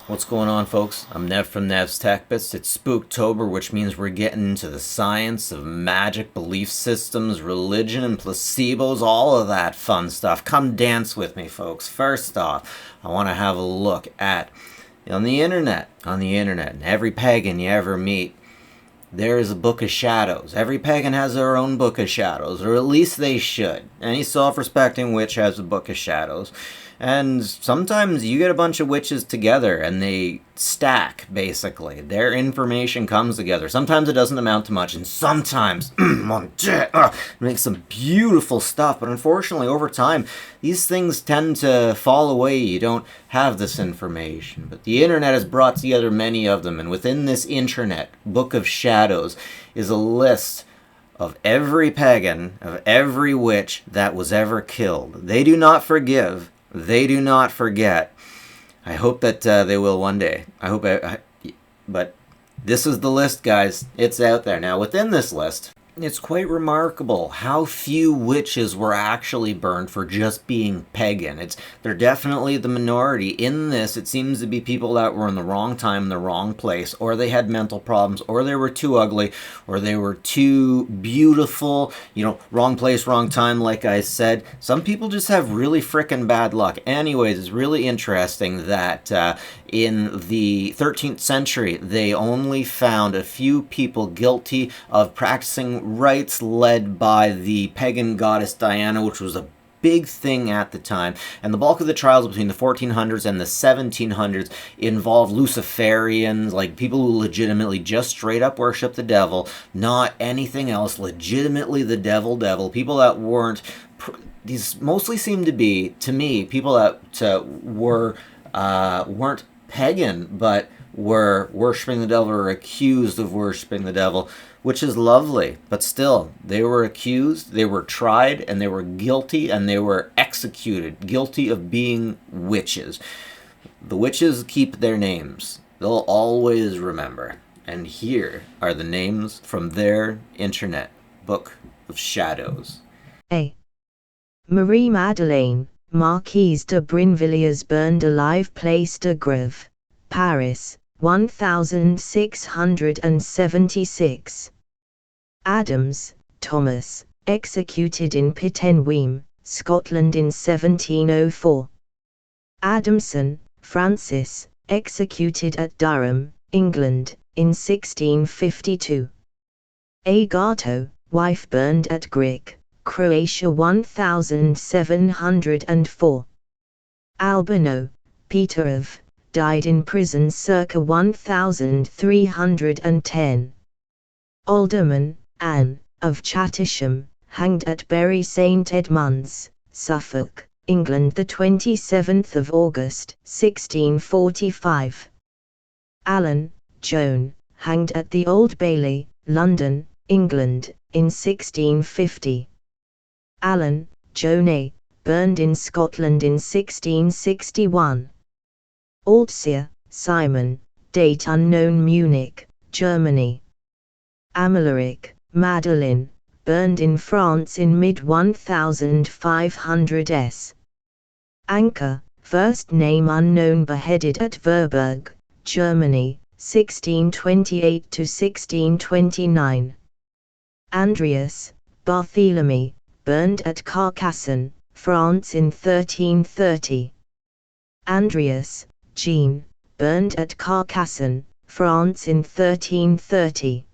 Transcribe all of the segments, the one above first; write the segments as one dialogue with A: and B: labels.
A: What's going on, folks? I'm Nev from Nev's Tech Bits. It's Spooktober, which means we're getting into the science of magic, belief systems, religion, and placebos, all of that fun stuff. Come dance with me, folks. First off, I want to have a look at on the internet, and every pagan you ever meet, there is a book of shadows. Every pagan has their own book of shadows, or at least they should. Any self-respecting witch has a book of shadows. And sometimes you get a bunch of witches together and they stack, basically. Their information comes together. Sometimes it doesn't amount to much, and sometimes it makes some beautiful stuff. But unfortunately, over time, these things tend to fall away. You don't have this information. But the internet has brought together many of them, and within this internet book of shadows is a list of every pagan, of every witch that was ever killed. They do not forgive. They do not forget. I hope that they will one day. But this is the list, guys. It's out there. Now, within this list, it's quite remarkable how few witches were actually burned for just being pagan. They're definitely the minority. In this, it seems to be people that were in the wrong time, in the wrong place, or they had mental problems, or they were too ugly, or they were too beautiful. Wrong place, wrong time, like I said. Some people just have really frickin' bad luck. Anyways, it's really interesting that in the 13th century, they only found a few people guilty of practicing rites led by the pagan goddess Diana, which was a big thing at the time. And the bulk of the trials between the 1400s and the 1700s involved Luciferians, like people who legitimately just straight up worship the devil, not anything else, legitimately the devil, people that weren't... These mostly seem to be, to me, people that weren't pagan, but were worshipping the devil or accused of worshipping the devil, which is lovely. But still, they were accused, they were tried, and they were guilty, and they were executed, guilty of being witches. The witches keep their names. They'll always remember. And here are the names from their internet book of shadows.
B: A. Marie Madeleine, Marquise de Brinvilliers, burned alive, Place de Grève, Paris, 1676. Adams, Thomas, executed in Pittenweem, Scotland in 1704. Adamson, Francis, executed at Durham, England, in 1652. Agato, wife, burned at Grick, Croatia, 1704. Albano, Peter of, died in prison circa 1310. Alderman, Anne, of Chattersham, hanged at Bury St Edmunds, Suffolk, England, the 27th of August, 1645. Allen, Joan, hanged at the Old Bailey, London, England, in 1650. Allen, Joan A., burned in Scotland in 1661. Altseer, Simon, date unknown, Munich, Germany. Amalaric, Madeline, burned in France in mid-1500s. Anker, first name unknown, beheaded at Verburg, Germany, 1628 to 1629. Andreas, Barthélemy, burned at Carcassonne, France in 1330. Andreas, Jean, burned at Carcassonne, France in 1330.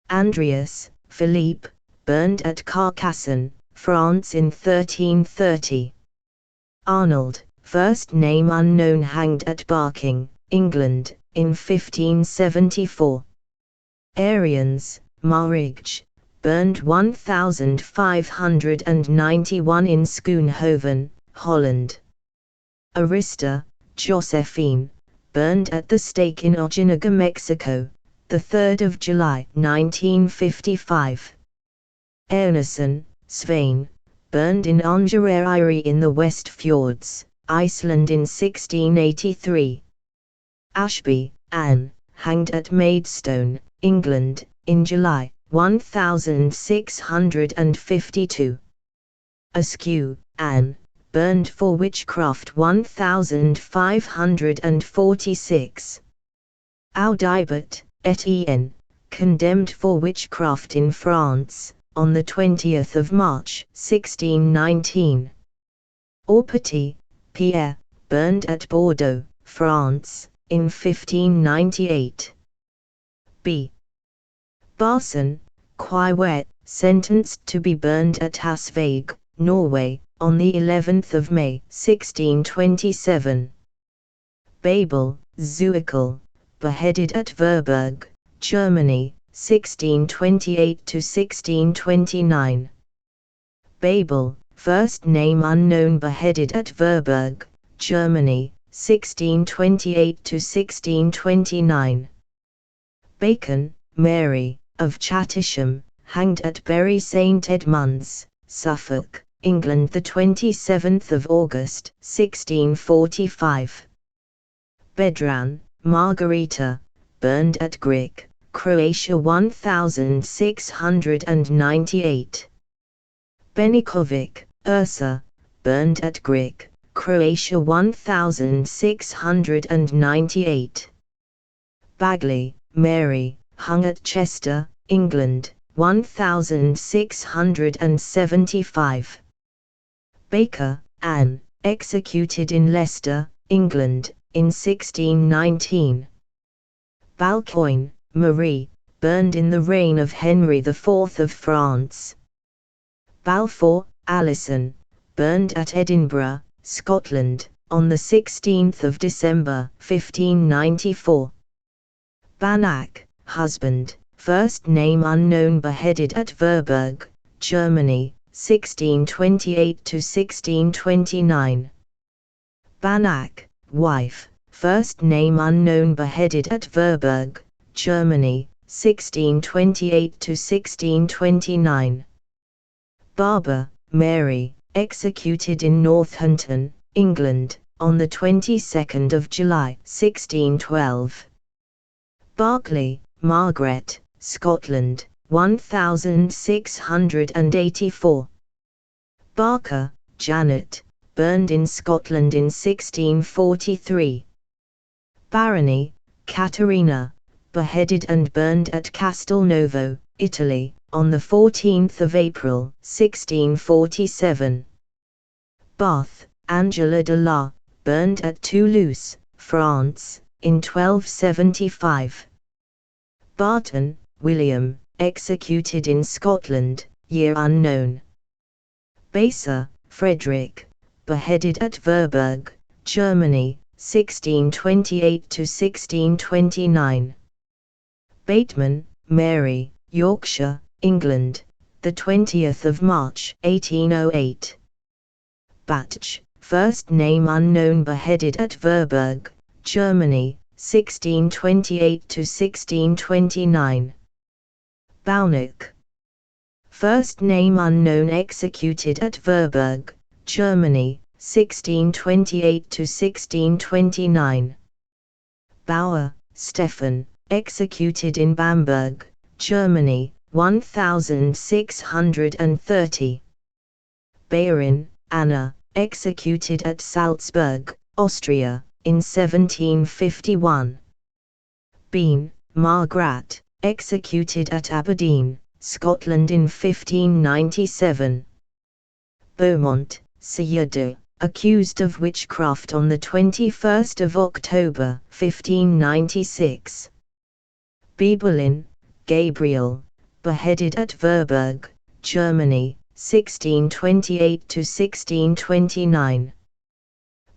B: Andreas, Philippe, burned at Carcassonne, France in 1330. Arnold, first name unknown, hanged at Barking, England, in 1574. Arians, Marigge, burned 1591 in Schoonhoven, Holland. Arista, Josephine, burned at the stake in Ojinaga, Mexico, the 3rd of July, 1955. Einarsson, Svein, burned in Angereyri in the West Fjords, Iceland in 1683. Ashby, Anne, hanged at Maidstone, England, in July, 1652. Askew, Anne, burned for witchcraft 1546. Audibert, Etienne, condemned for witchcraft in France, on the 20th of March, 1619. Aupetit, Pierre, burned at Bordeaux, France, in 1598. B. Barson, Quiwet, sentenced to be burned at Hasvåg, Norway, on the 11th of May, 1627. Babel, Zuikel, beheaded at Verburg, Germany, 1628–1629. Babel, first name unknown, beheaded at Verburg, Germany, 1628–1629. Bacon, Mary, of Chatisham, hanged at Bury St Edmunds, Suffolk, England, the 27th of August, 1645. Bedran, Margarita, burned at Grig, Croatia 1698. Benikovic, Ursa, burned at Grig, Croatia 1698. Bagley, Mary, hung at Chester, England, 1675. Baker, Anne, executed in Leicester, England, in 1619. Balcoin, Marie, burned in the reign of Henry IV of France. Balfour, Alison, burned at Edinburgh, Scotland, on the 16th of December, 1594. Banach, husband, first name unknown, beheaded at Verburg, Germany, 1628–1629. Banach, wife, first name unknown, beheaded at Verburg, Germany, 1628–1629. Barber, Mary, executed in Northampton, England, on the 22nd of July, 1612. Berkeley, Margaret, Scotland, 1684. Barker, Janet, burned in Scotland in 1643. Barony, Caterina, beheaded and burned at Castelnovo, Italy, on the 14th of April, 1647. Bath, Angela de la, burned at Toulouse, France, in 1275. Barton, William, executed in Scotland, year unknown. Baser, Frederick, beheaded at Verburg, Germany, 1628–1629. Bateman, Mary, Yorkshire, England, the 20th of March, 1808. Batch, first name unknown, beheaded at Verburg, Germany, 1628–1629. Baunach, first name unknown, executed at Verburg, Germany, 1628–1629. Bauer, Stefan, executed in Bamberg, Germany, 1630. Bayerin, Anna, executed at Salzburg, Austria, in 1751. Bean, Margaret, executed at Aberdeen, Scotland in 1597. Beaumont, Theodore, accused of witchcraft on the 21st of October, 1596. Bibelin, Gabriel, beheaded at Verburg, Germany, 1628–1629.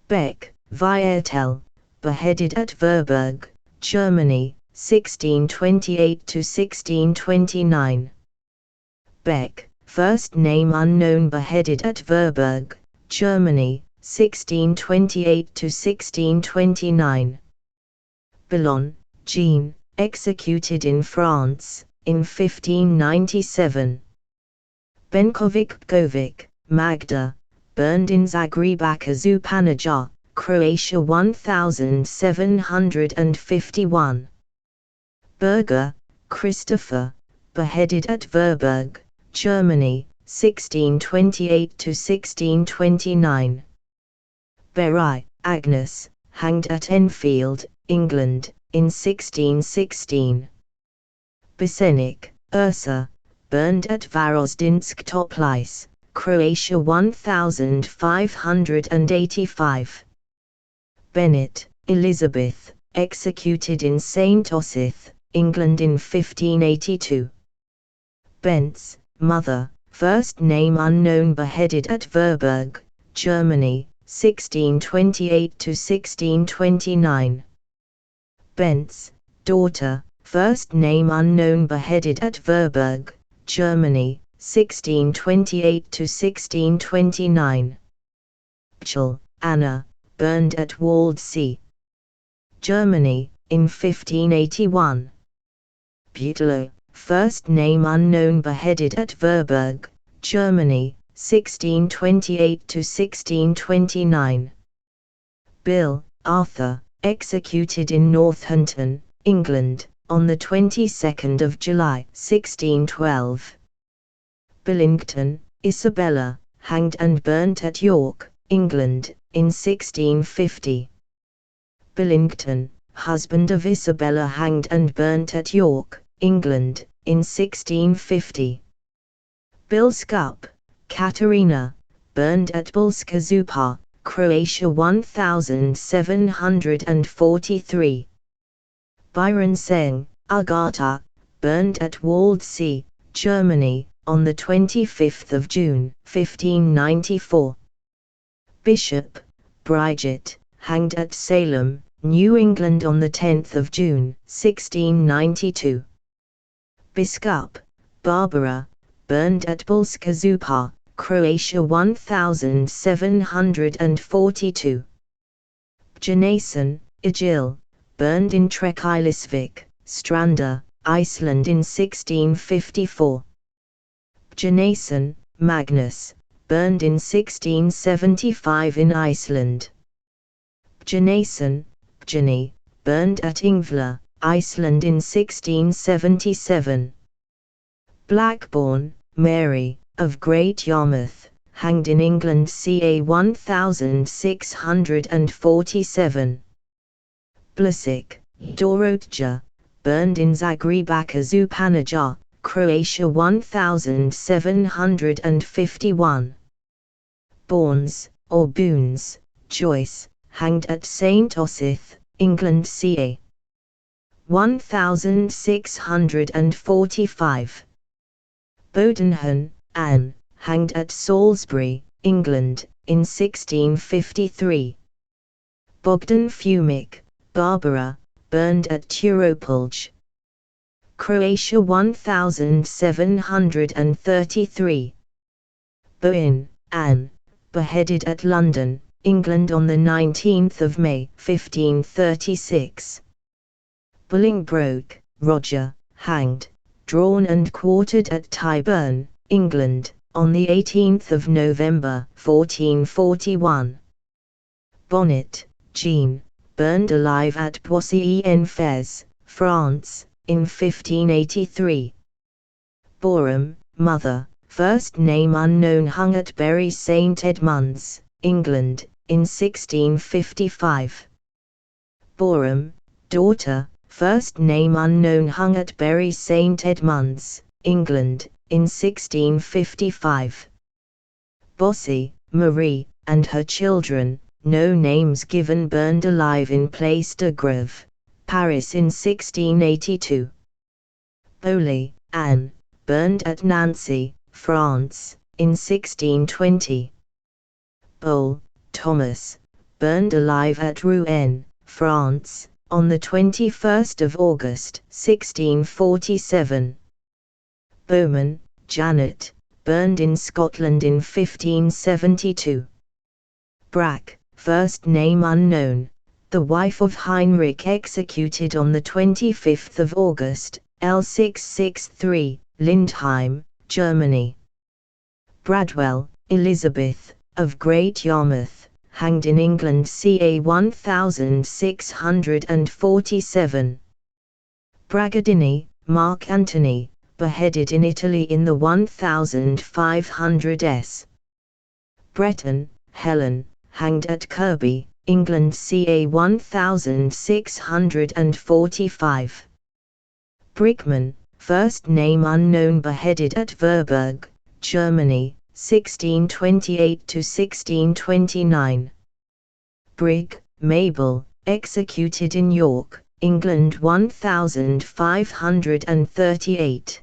B: Beck, Viertel, beheaded at Verburg, Germany, 1628–1629. Beck, first name unknown, beheaded at Verburg, Germany, 1628–1629. Bellon, Jean, executed in France, in 1597. Benkovic, Magda, burned in Zagrebac, Zupanija, Croatia 1751. Berger, Christopher, beheaded at Verburg, Germany, 1628–1629. Berry, Agnes, hanged at Enfield, England, in 1616. Besenic, Ursa, burned at Varozdinsk Toplice, Croatia 1585. Bennet, Elizabeth, executed in St. Osyth, England in 1582. Bentz, mother, first name unknown, beheaded at Verburg, Germany, 1628 to 1629. Bentz, daughter, first name unknown, beheaded at Verburg, Germany, 1628 to 1629. Pchel, Anna, burned at Waldsee, Germany, in 1581. Butler, first name unknown, beheaded at Verburg, Germany, 1628 to 1629. Bill, Arthur, executed in Northampton, England, on the 22nd of July, 1612. Billington, Isabella, hanged and burnt at York, England, in 1650. Billington, husband of Isabella, hanged and burnt at York, England, in 1650. Bilskup, Katerina, burned at Bulska Zupa, Croatia 1743. Byron Seng, Agatha, burned at Waldsee, Germany, on the 25th of June, 1594. Bishop, Bridget, hanged at Salem, New England, on the 10th of June, 1692. Biskup, Barbara, burned at Bulska Zupa, Croatia 1742. Janason, Egil, burned in Trekilisvik, Stranda, Iceland, in 1654. Janason, Magnus, burned in 1675 in Iceland. Janason, Bjani, burned at Ingvla, Iceland, in 1677. Blackburn, Mary, of Great Yarmouth, hanged in England ca. 1647. Blasic, Dorothea, burned in Zagrebačka Županaja, Croatia 1751. Bournes, or Boons, Joyce, hanged at St. Osyth, England ca. 1645. Bodenham, Anne, hanged at Salisbury, England, in 1653. Bogdan Fumic, Barbara, burned at Turopolj, Croatia 1733. Bowen, Anne, beheaded at London, England, on the 19th of May, 1536. Bolingbroke, Roger, hanged, drawn and quartered at Tyburn, England, on the 18th of November, 1441. Bonnet, Jean, burned alive at Poissy-en-Fez, France, in 1583. Borum, mother, first name unknown, hung at Bury St. Edmunds, England, in 1655. Borum, daughter, first name unknown, hung at Bury St. Edmunds, England, in 1655. Bossy, Marie, and her children, no names given, burned alive in Place de Grève, Paris, in 1682. Bowley, Anne, burned at Nancy, France, in 1620. Bowl, Thomas, burned alive at Rouen, France, on the 21st of August, 1647. Bowman, Janet, burned in Scotland in 1572. Brack, first name unknown, the wife of Heinrich, executed on the 25th of August, L663, Lindheim, Germany. Bradwell, Elizabeth, of Great Yarmouth, hanged in England ca. 1647. Bragadini, Mark Antony, beheaded in Italy in the 1500s. Breton, Helen, hanged at Kirby, England ca. 1645. Brickman, first name unknown, beheaded at Verburg, Germany, 1628 to 1629. Brigg, Mabel, executed in York, England 1538.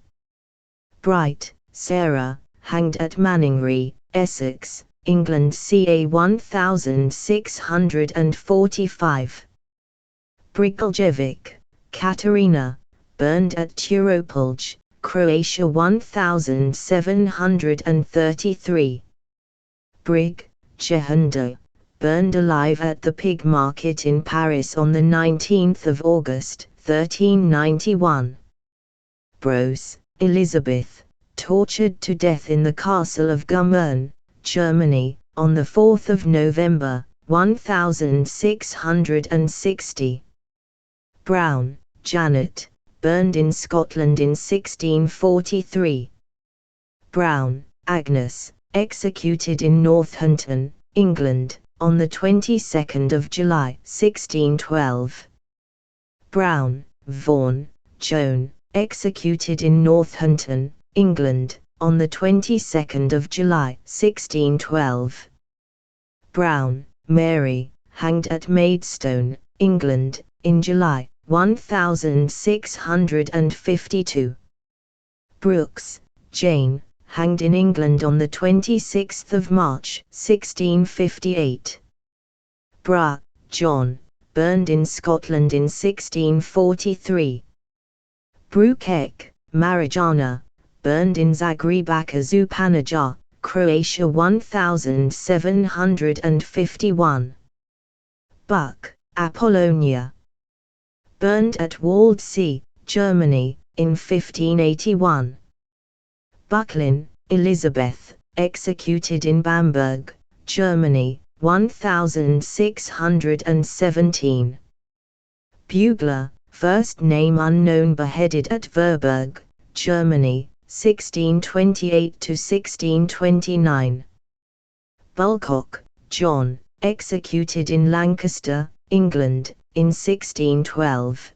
B: Bright, Sarah, hanged at Manningry, Essex, England ca. 1645. Brigiljevic, Katerina, burned at Turopolj, Croatia 1733. Brig, Jehanda, burned alive at the pig market in Paris on 19 August 1391. Bros, Elizabeth, tortured to death in the castle of Gummern, Germany, on 4 November 1660. Brown, Janet, burned in Scotland in 1643. Brown, Agnes, executed in Northampton, England, on the 22nd of July 1612. Brown, Vaughan, Joan, executed in Northampton, England, on the 22nd of July 1612. Brown, Mary, hanged at Maidstone, England, in July 1652. Brooks, Jane, hanged in England on the 26th of March 1658. Bra, John, burned in Scotland in 1643. Brukek, Marijana, burned in Zagrebačka Županja, Croatia 1751. Buck, Apollonia, burned at Waldsee, Germany, in 1581. Bucklin, Elizabeth, executed in Bamberg, Germany, 1617. Bugler, first name unknown, beheaded at Verburg, Germany, 1628 to 1629. Bulcock, John, executed in Lancaster, England, in 1612.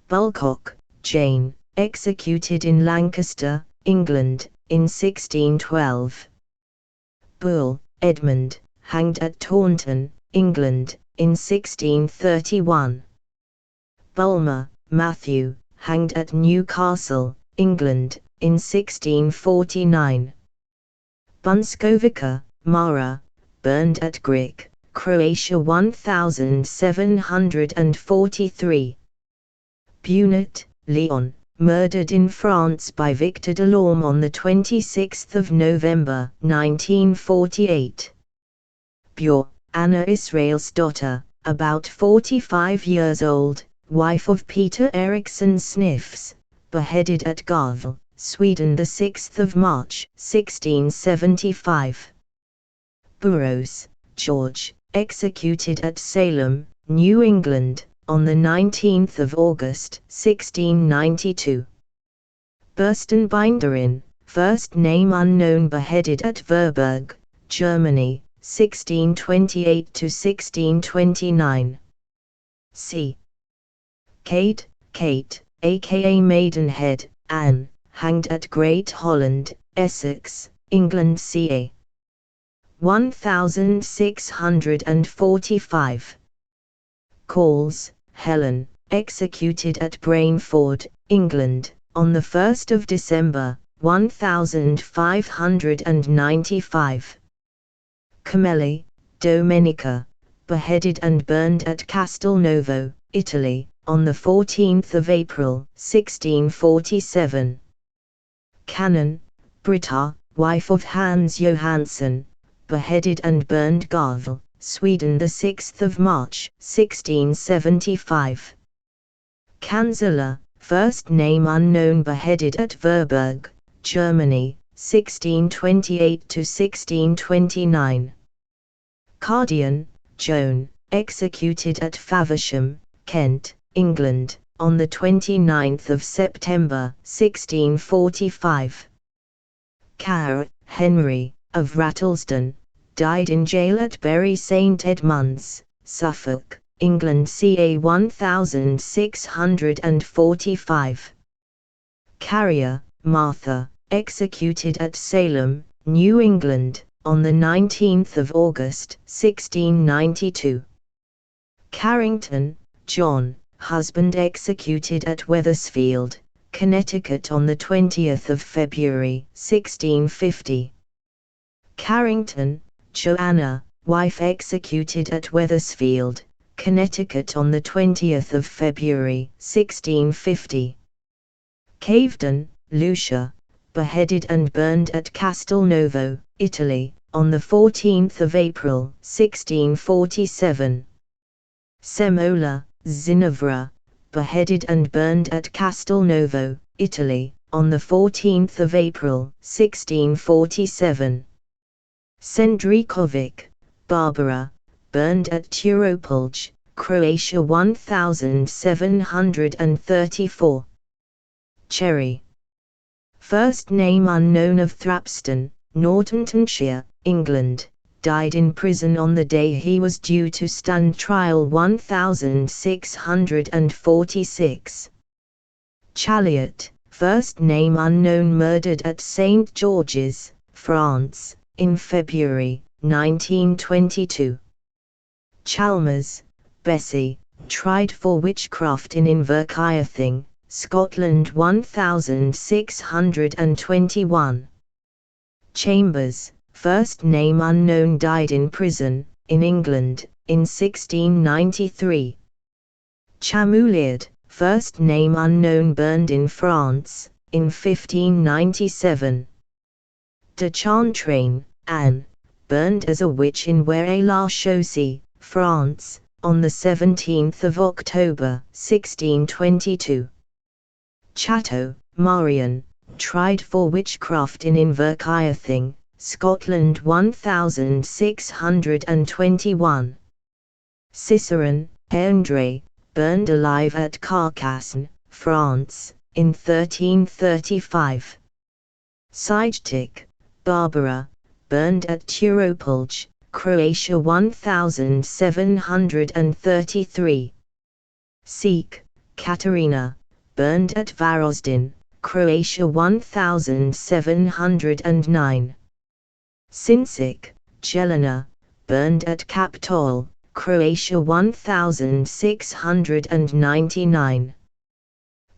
B: Bulcock, Jane, executed in Lancaster, England, in 1612. Bull, Edmund, hanged at Taunton, England, in 1631. Bulmer, Matthew, hanged at Newcastle, England, in 1649. Bunskovica, Mara, burned at Grick, Croatia 1743. Bunat, Leon, murdered in France by Victor Delorme on 26 November 1948. Björ, Anna Israelsdotter, about 45 years old, wife of Peter Eriksson Sniffs, beheaded at Gavle, Sweden 6 March 1675. Burroughs, George, executed at Salem, New England, on 19 August 1692. Burstenbinderin, first name unknown, beheaded at Verburg, Germany, 1628 to 1629. C. Kate, aka Maidenhead, Anne, hanged at Great Holland, Essex, England ca. 1645. Calls, Helen, executed at Brainford, England, on 1 December 1595. Camelli, Domenica, beheaded and burned at Castelnovo, Italy, on 14 April 1647. Cannon, Britta, wife of Hans Johansson, beheaded and burned Gavle, Sweden 6 March 1675. Kanzler, first name unknown, beheaded at Verburg, Germany, 1628 to 1629. Cardian, Joan, executed at Faversham, Kent, England, on 29 September 1645. Carr, Henry, of Rattlesden, died in jail at Bury St Edmunds, Suffolk, England ca. 1645. Carrier, Martha, executed at Salem, New England, on the 19th of August, 1692. Carrington, John, husband, executed at Wethersfield, Connecticut on the 20th of February, 1650. Carrington, Joanna, wife, executed at Wethersfield, Connecticut on the 20th of February, 1650. Cavedon, Lucia, beheaded and burned at Castelnuovo, Italy, on the 14th of April, 1647. Semola, Zinevra, beheaded and burned at Castelnuovo, Italy, on the 14th of April, 1647. Sendrikovic, Barbara, burned at Turopolj, Croatia 1734. Cherry. First name unknown, of Thrapston, Northamptonshire, England, died in prison on the day he was due to stand trial 1646. Chaliot, first name unknown, murdered at St. George's, France, in February, 1922. Chalmers, Bessie, tried for witchcraft in Inverkeithing, Scotland 1621. Chambers, first name unknown, died in prison, in England, in 1693. Chamouliard, first name unknown, burned in France, in 1597. De Chantraine, Anne, burned as a witch in Ware-la-Chaussee, France, on the 17th of October, 1622. Chatto, Marion, tried for witchcraft in Inverkeithing, Scotland 1621. Ciceron, André, burned alive at Carcassonne, France, in 1335. Sidetic, Barbara, burned at Turopolj, Croatia 1733. Sikh, Katerina, burned at Varozdin, Croatia 1709. Sinsic, Jelena, burned at Kaptol, Croatia 1699.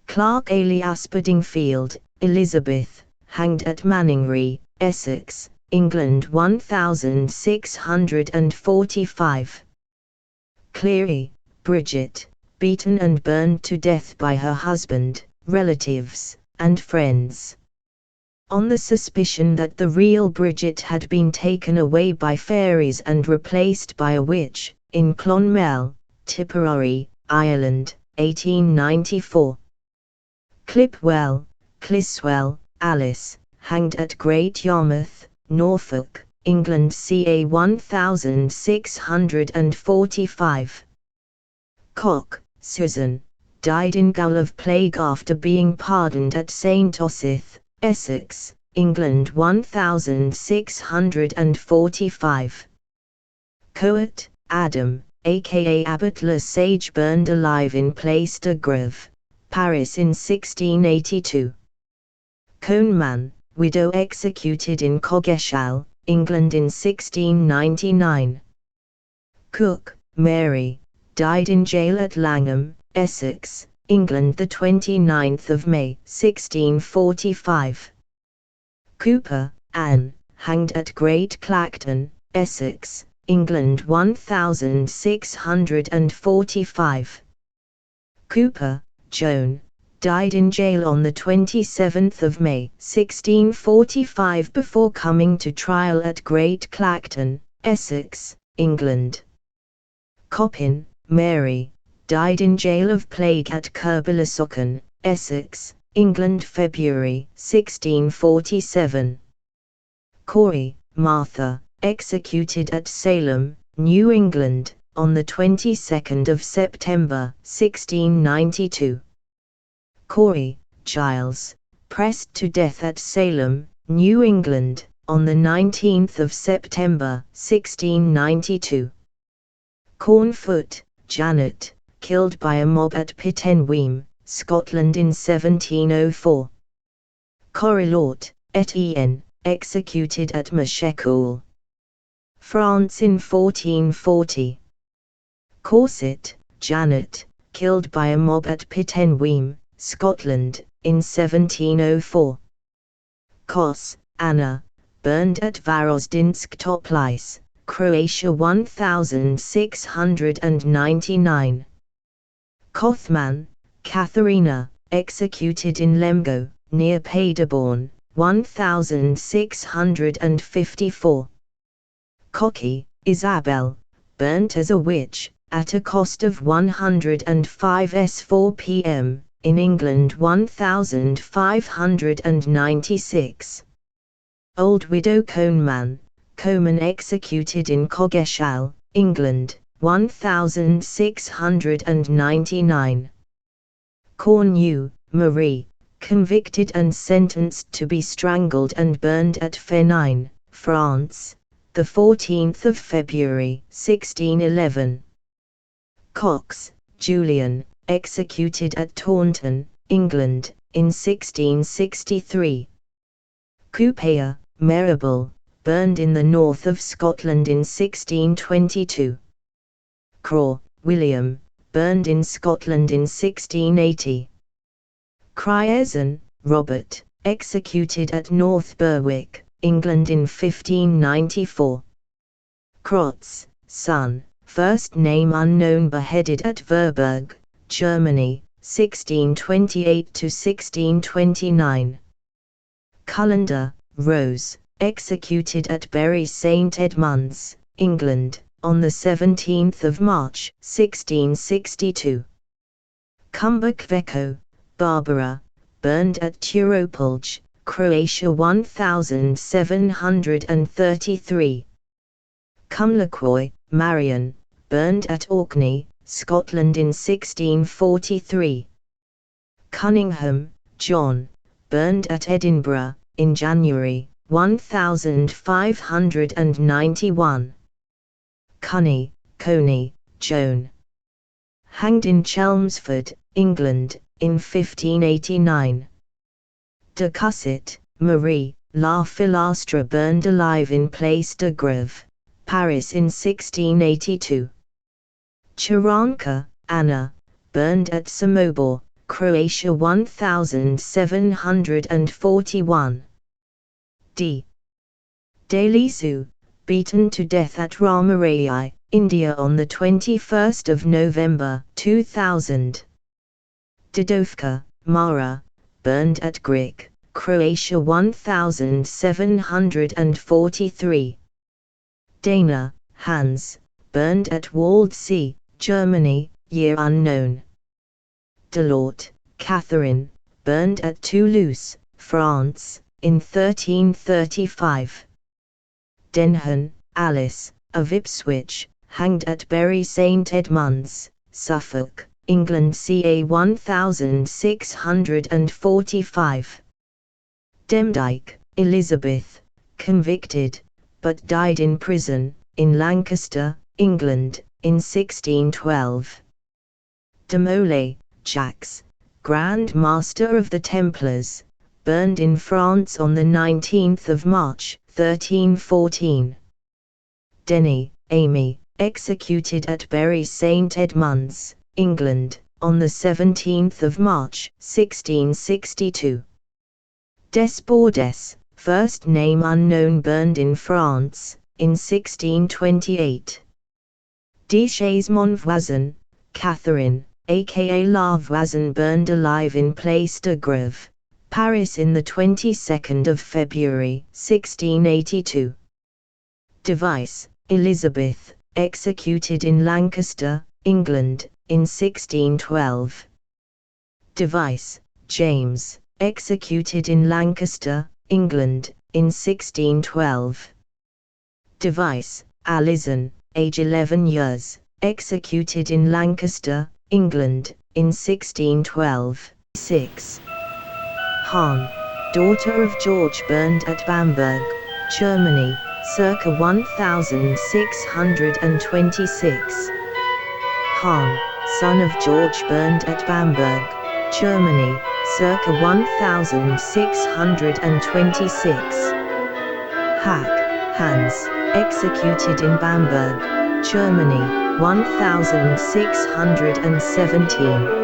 B: Clark alias Bedingfield, Elizabeth, hanged at Manningry, Essex, England 1645. Cleary, Bridget, beaten and burned to death by her husband, relatives, and friends. On the suspicion that the real Bridget had been taken away by fairies and replaced by a witch, in Clonmel, Tipperary, Ireland, 1894. Clipwell, Cliswell, Alice, hanged at Great Yarmouth, Norfolk, England ca. 1645. Cock, Susan, died in gaol of plague after being pardoned at St. Osyth, Essex, England 1645. Coët, Adam, aka Abbot Le Sage, burned alive in Place de Grève, Paris in 1682. Coneman, widow, executed in Coggeshall, England in 1699. Cook, Mary, died in jail at Langham, Essex, England the 29th of May, 1645. Cooper, Anne, hanged at Great Clacton, Essex, England 1645. Cooper, Joan, died in jail on the 27th of May, 1645, before coming to trial at Great Clacton, Essex, England. Coppin, Mary, died in jail of plague at Kirbylesocken, Essex, England, February, 1647. Corey, Martha, executed at Salem, New England, on the 22nd of September, 1692. Corey, Giles, pressed to death at Salem, New England, on the 19th of September, 1692. Cornfoot, Janet, killed by a mob at Pittenweem, Scotland in 1704. Correlort, Etienne, executed at Machecoul, France in 1440. Corset, Janet, killed by a mob at Pittenweem, Scotland, in 1704. Kos, Anna, burned at Varozdinsk Toplice, Croatia 1699. Kothman, Katharina, executed in Lemgo, near Paderborn, 1654. Cocky, Isabel, burnt as a witch, at a cost of 105s 4 p.m., in England 1596. Old Widow Coneman, Coman executed in Coggeshall, England, 1699. Cornu, Marie, convicted and sentenced to be strangled and burned at Fenine, France, the 14th of February, 1611. Cox, Julian, executed at Taunton, England, in 1663. Coupea, Marable, burned in the north of Scotland in 1622. Craw, William, burned in Scotland in 1680. Crieson, Robert, executed at North Berwick, England in 1594. Crotz, son, first name unknown, beheaded at Verburg, Germany, 1628 to 1629. Cullender, Rose, executed at Bury St Edmunds, England, on the 17th of March, 1662. Kumbakveko, Barbara, burned at Turopolj, Croatia 1733. Cumlacoy, Marion, burned at Orkney, Scotland in 1643. Cunningham, John, burned at Edinburgh, in January, 1591. Cunny, Coney, Joan, hanged in Chelmsford, England, in 1589. De Cusset, Marie, La Filastre, burned alive in Place de Grève, Paris in 1682. Charanka, Anna, burned at Samobor, Croatia 1741. D. Delisu, beaten to death at Ramarai, India on the 21st of November 2000. Didovka, Mara, burned at Grik, Croatia 1743. Dana, Hans, burned at Waldsee, Germany, year unknown. Delort, Catherine, burned at Toulouse, France, in 1335. Denhan, Alice, of Ipswich, hanged at Bury St Edmunds, Suffolk, England ca. 1645. Demdike, Elizabeth, convicted, but died in prison, in Lancaster, England, in 1612. De Molay, Jacques, Grand Master of the Templars, burned in France on the 19th of March, 1314. Denny, Amy, executed at Bury St Edmunds, England, on the 17th of March, 1662. Desbordes, first name unknown, burned in France, in 1628. Deschesmonvoisin, Catherine, aka La Voisin, burned alive in Place de Grève, Paris in the 22nd of February, 1682. Device, Elizabeth, executed in Lancaster, England, in 1612. Device, James, executed in Lancaster, England, in 1612. Device, Alison, age 11 years, executed in Lancaster, England, in 1612. 6. Hahn, daughter of George, burned at Bamberg, Germany, circa 1626. Hahn, son of George, burned at Bamberg, Germany, circa 1626. Hack, Hans, executed in Bamberg, Germany, 1617.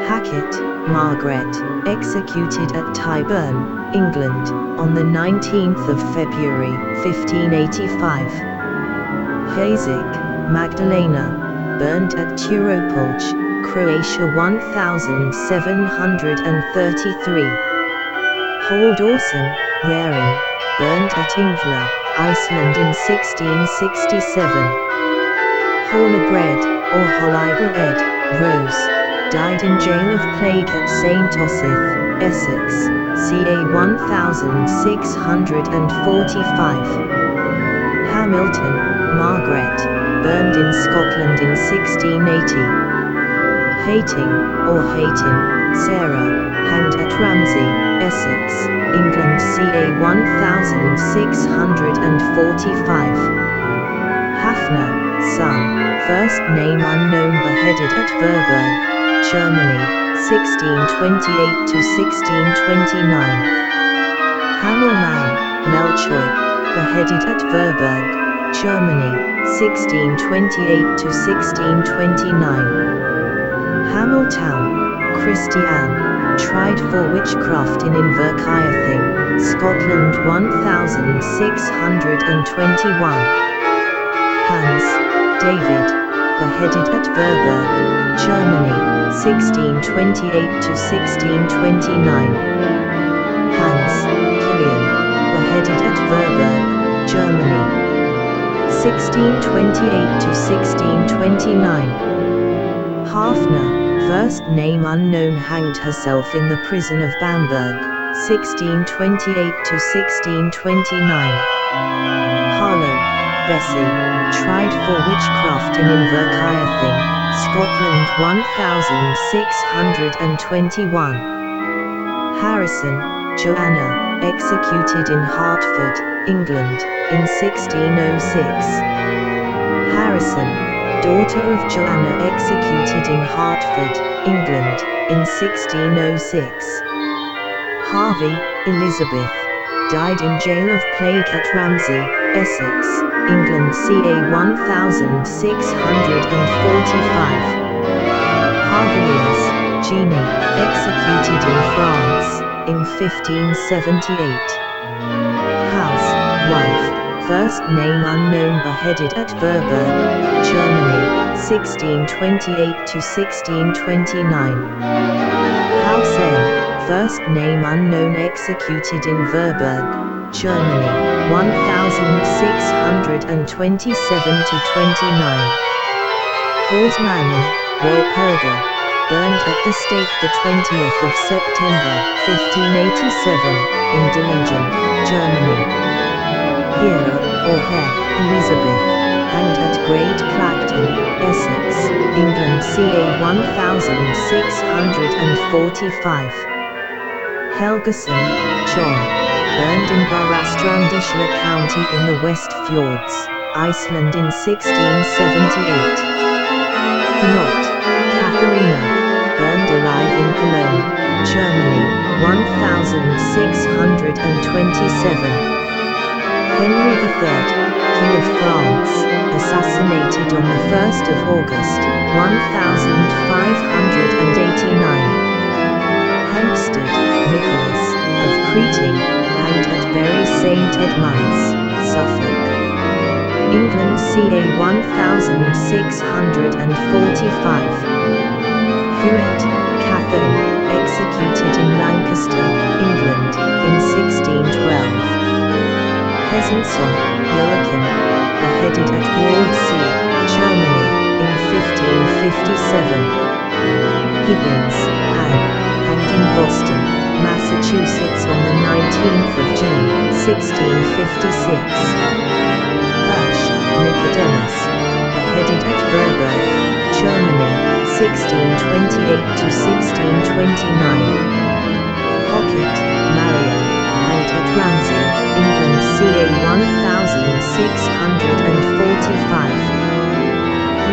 B: Hackett, Margaret, executed at Tyburn, England, on the 19th of February, 1585. Hazik, Magdalena, burned at Turopolj, Croatia, 1733. Holdorsen, Raring, burned at Ingvla, Iceland in 1667. Holabred, or Holibred, Rose, died in jail of plague at St. Osyth, Essex, ca. 1645. Hamilton, Margaret, burned in Scotland in 1680. Hating, or Hayton, Sarah, hanged at Ramsey, Essex, England, ca. 1645. Hafner, son, first name unknown, beheaded at Verburg, Germany, 1628 to 1629. Hamelmann, Melchior, beheaded at Verburg, Germany, 1628 to 1629. Hamilton, Christian, tried for witchcraft in Inverkeithing, Scotland, 1621. Hans, David, beheaded at Verburg, Germany, 1628 to 1629. Hans, Kilian, beheaded at Verburg, Germany, 1628 to 1629. Hafner, first name unknown, hanged herself in the prison of Bamberg, 1628 to 1629. Harlow, Bessie, tried for witchcraft in Inverkeithing, Scotland, 1621. Harrison, Joanna, executed in Hertford, England, in 1606. Harrison, daughter of Joanna, executed in Hertford, England, in 1606. Harvey, Elizabeth, died in jail of plague at Ramsey, Essex, England, ca. 1645. Harvelius, Jeannie, executed in France, in 1578. House, wife, first name unknown, beheaded at Verburg, Germany, 1628 to 1629. Hausen, first name unknown, executed in Verburg, Germany, 1627 to 29. Halsmannen, Walpurga, burned at the stake the 20th of September, 1587, in Dillingen, Germany. Hera, or Hare, Elizabeth, hanged at Great Clacton, Essex, England, ca. 1645. Helgason, John, burned in Barastrandishla County in the West Fjords, Iceland, in 1678. Knott, Katharina, burned alive in Cologne, Germany, 1627. Henry III, King of France, assassinated on the 1st of August, 1589. Hempstead, Nicholas, of Creting, hanged at Bury St. Edmunds, Suffolk, England, ca. 1645. Hewitt, Catherine, executed in Lancaster, England, in 1612. Peasantson, Joachim, beheaded at Waldsee, Germany, in 1557. Higgins, Anne, hanged in Boston, Massachusetts on the 19th of June, 1656. Hirsch, Nicodemus, beheaded at Verburg, Germany, 1628 to 1629. Pocket, Marion, hanged at Ramsey, England, ca.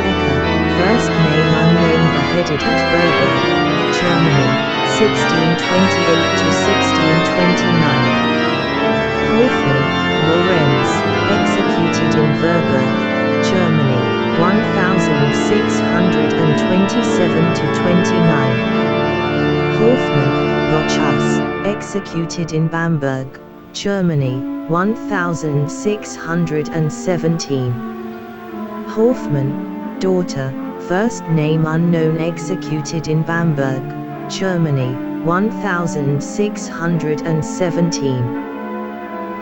B: Lecker, first name unknown, beheaded at Verburg, Germany, 1628 to 1629. Hofmann, Lorenz, executed in Verburg, Germany, 1627 to 29. Hofmann, Rochus, executed in Bamberg, Germany, 1617. Hoffmann, daughter, first name unknown, executed in Bamberg, Germany, 1617.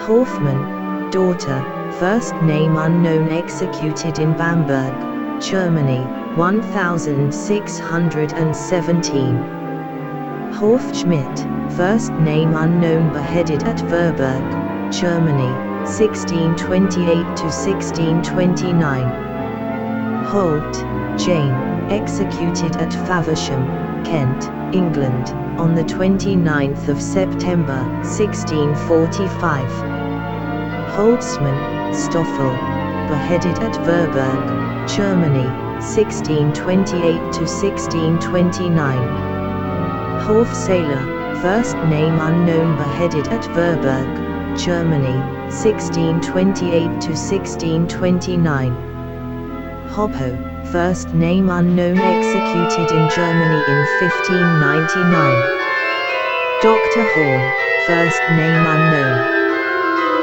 B: Hoffmann, daughter, first name unknown, executed in Bamberg, Germany, 1617. Hofschmidt, first name unknown, beheaded at Verburg, Germany, 1628 to 1629. Holt, Jane, executed at Faversham, Kent, England, on the 29th of September, 1645. Holtzmann, Stoffel, beheaded at Verburg, Germany, 1628 to 1629. Hofsaler, first name unknown, beheaded at Verburg, Germany, 1628 to 1629. Hoppo, first name unknown, executed in Germany in 1599. Dr. Horn, first name unknown,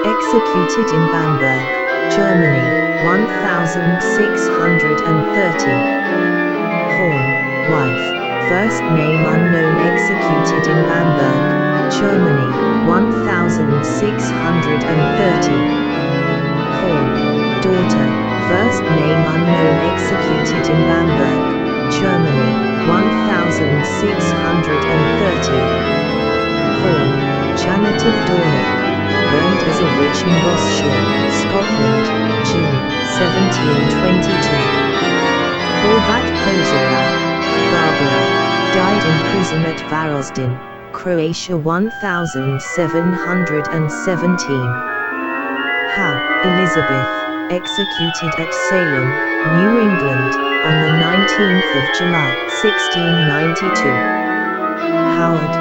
B: executed in Bamberg, Germany, 1630. Horn, wife, first name unknown, executed in Bamberg, Germany, 1630. Horn, daughter, first name unknown, executed in Bamberg, Germany, 1630. Horn, Janet of Dornoch, burned as a witch in Rossshire, Scotland, June, 1722. Horvat Pozera, Barbara, died in prison at Varazdin, Croatia, 1717. Howe, Elizabeth, executed at Salem, New England, on the 19th of July, 1692. Howard,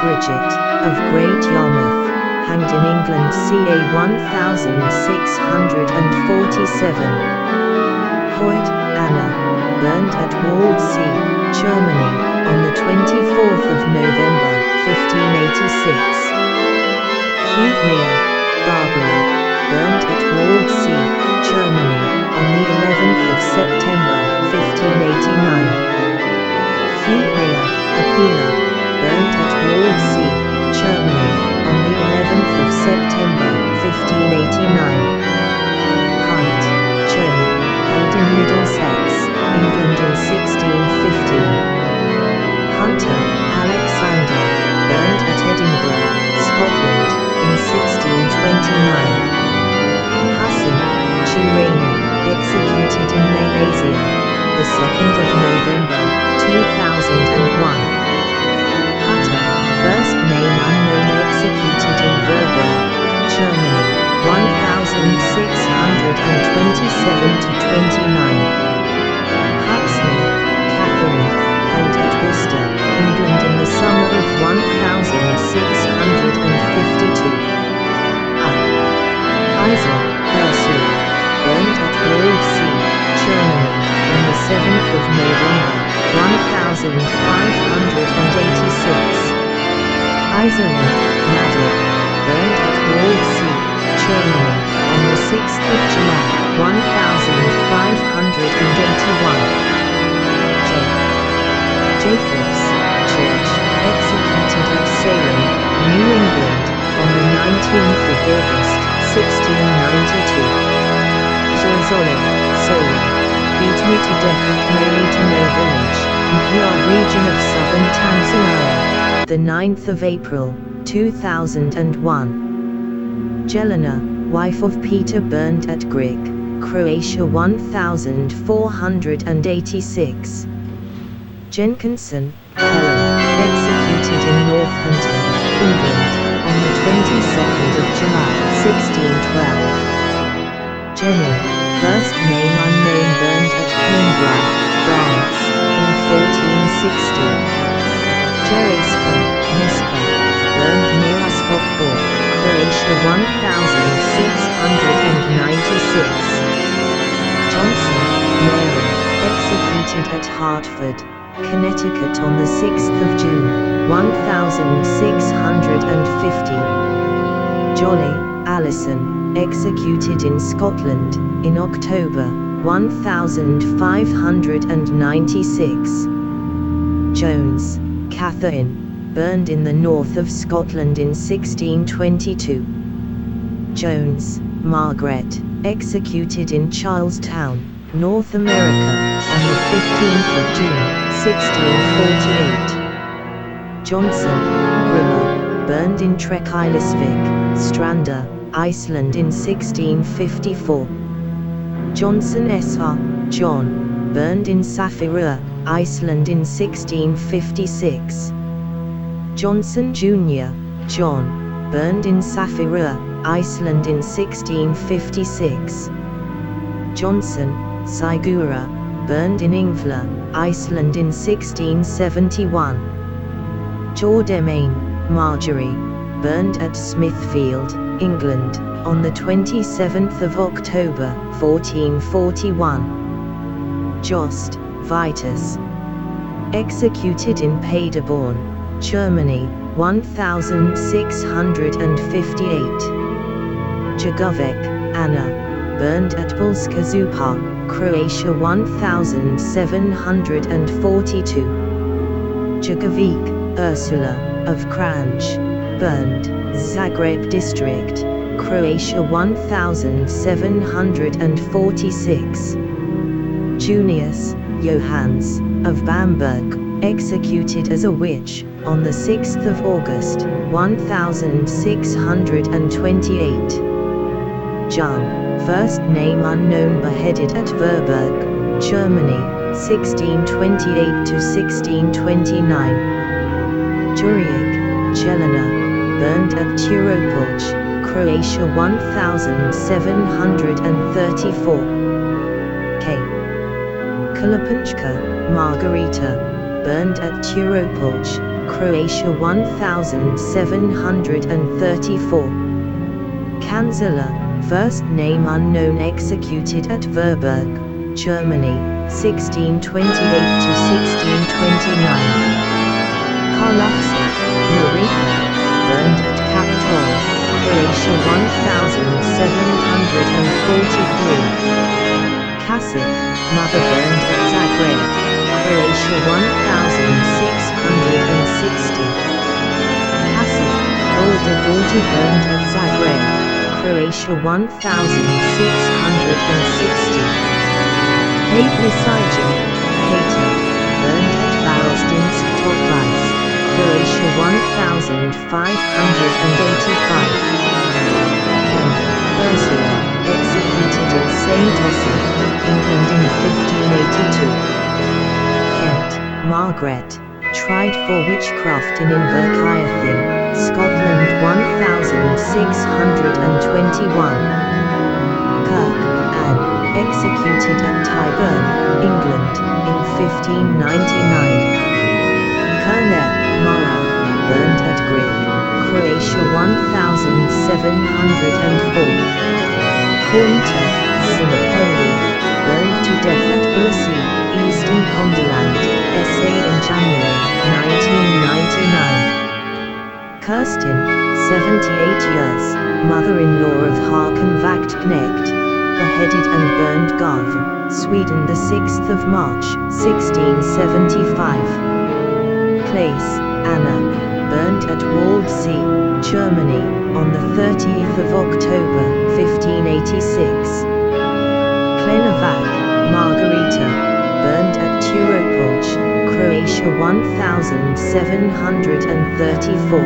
B: Bridget, of Great Yarmouth, hanged in England, ca. 1647. Hoyt, Anna, burned at Waldsee, Germany, on the 24th of November, 1586. Hugh Barbara, burned at Waldsee, Germany, on the 11th of September, 1589. Hugh Aquila, burned at Waldsee, Germany, on the 11th of September, 1589. Hunt, Joan, hanged in Middlesex, England in 1615. Hunter, Alexander, burned at Edinburgh, Scotland, in 1629. Hassan, Turani, executed in Malaysia, the 2nd of November, 2001. Hutter, first name unknown, executed in Verburg, Germany, 1627 to 29. Huxley, Catherine, hanged at Worcester, England in the summer of 1652. Isaac, Ursula, burned at Waldsee, Germany, on the 7th of November, 1586. Isolde, Maddock, burned at Waldsee, Germany, on the 6th of July, 1581. Jacobs, Church, executed at Salem, New England, on the 19th of August, 1692. Jerusalem, Sola, beat me to death at Melitano village, Mpia region of southern Tanzania, the 9th of April, 2001. Jelena, wife of Peter, burned at Grig, Croatia, 1486. Jenkinson, Helen, executed in Northampton, England, on the 22nd of July, 1612. Jenny, first name unknown, burned at Cambrai, France, in 1460. Jeriska, Miska, burned near Uskopor, Croatia 1696. Johnson, Mary, executed at Hartford, Connecticut on the 6th of June, 1650. Jolly, Alison, executed in Scotland, in October, 1596. Jones, Catherine, burned in the north of Scotland in 1622. Jones, Margaret, executed in Charlestown, North America, on the 15th of June, 1648. Johnson, Grimmer, burned in Trekillisvik, Stranda, Iceland in 1654. Johnson S.R., John, burned in Safirua, Iceland in 1656. Johnson Jr., John, burned in Safirua, Iceland in 1656. Johnson, Sigura, burned in Ingvla, Iceland in 1671. Jordemaine, Marjorie, burned at Smithfield, England, on the 27th of October, 1441. Jost, Vitus, executed in Paderborn, Germany, 1658. Jagovec, Anna, burned at Bulska Zupa, Croatia 1742. Jagovic, Ursula, of Kranj, burned, Zagreb district, Croatia 1746. Junius, Johannes, of Bamberg, executed as a witch, on the 6th of August, 1628. John, first name unknown, beheaded at Verburg, Germany, 1628 to 1629. Juriak, Jelena, burned at Turopolj, Croatia 1734. K. Kalapunchka, Margarita, burned at Turopolj, Croatia 1734. Kanzler, first name unknown, executed at Verburg, Germany, 1628 to 1629. Karlovsky, Marika, burned at Kapitol, Croatia 1743. Kasich, mother, burned at Zagreb, Croatia 1660. Kasich, older daughter, burned at Zagreb, Croatia 1660. Pavlicijan, Peter, burned at Valstinsk Toplice, Croatia 1585. Kemp, Ursula, executed in St. Ossip, England in 1582. Kent, Margaret, tried for witchcraft in Inverkeithing, Scotland 1621. Kirk, Anne, executed at Tyburn, England, in 1599. Kerner, Mara, burned at Grip, Croatia 1704. Kornta, Sinopoli, burned to death at Bussy, Eastern Ponderland, SA in January 1999. Kirsten, 78 years, mother-in-law of Håkan Vaktknecht, beheaded and burned Gav, Sweden the 6th of March, 1675. Claes, Anna, burned at Walled Sea, Germany, on the 30th of October, 1586. Klenovac, Margarita, burned at Turopolj, Croatia 1734.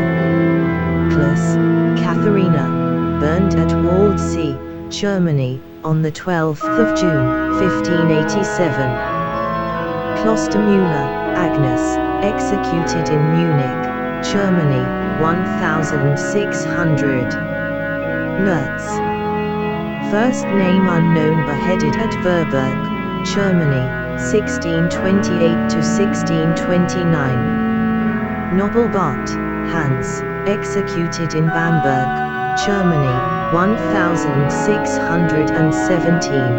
B: Klas, Katharina, burned at Walled Sea, Germany, on the 12th of June, 1587. Klostermüller, Agnes, executed in Munich, Germany, 1600. Lutz, First name unknown, beheaded at Verburg, Germany, 1628 to 1629. Nobelbart, Hans, executed in Bamberg, Germany, 1617.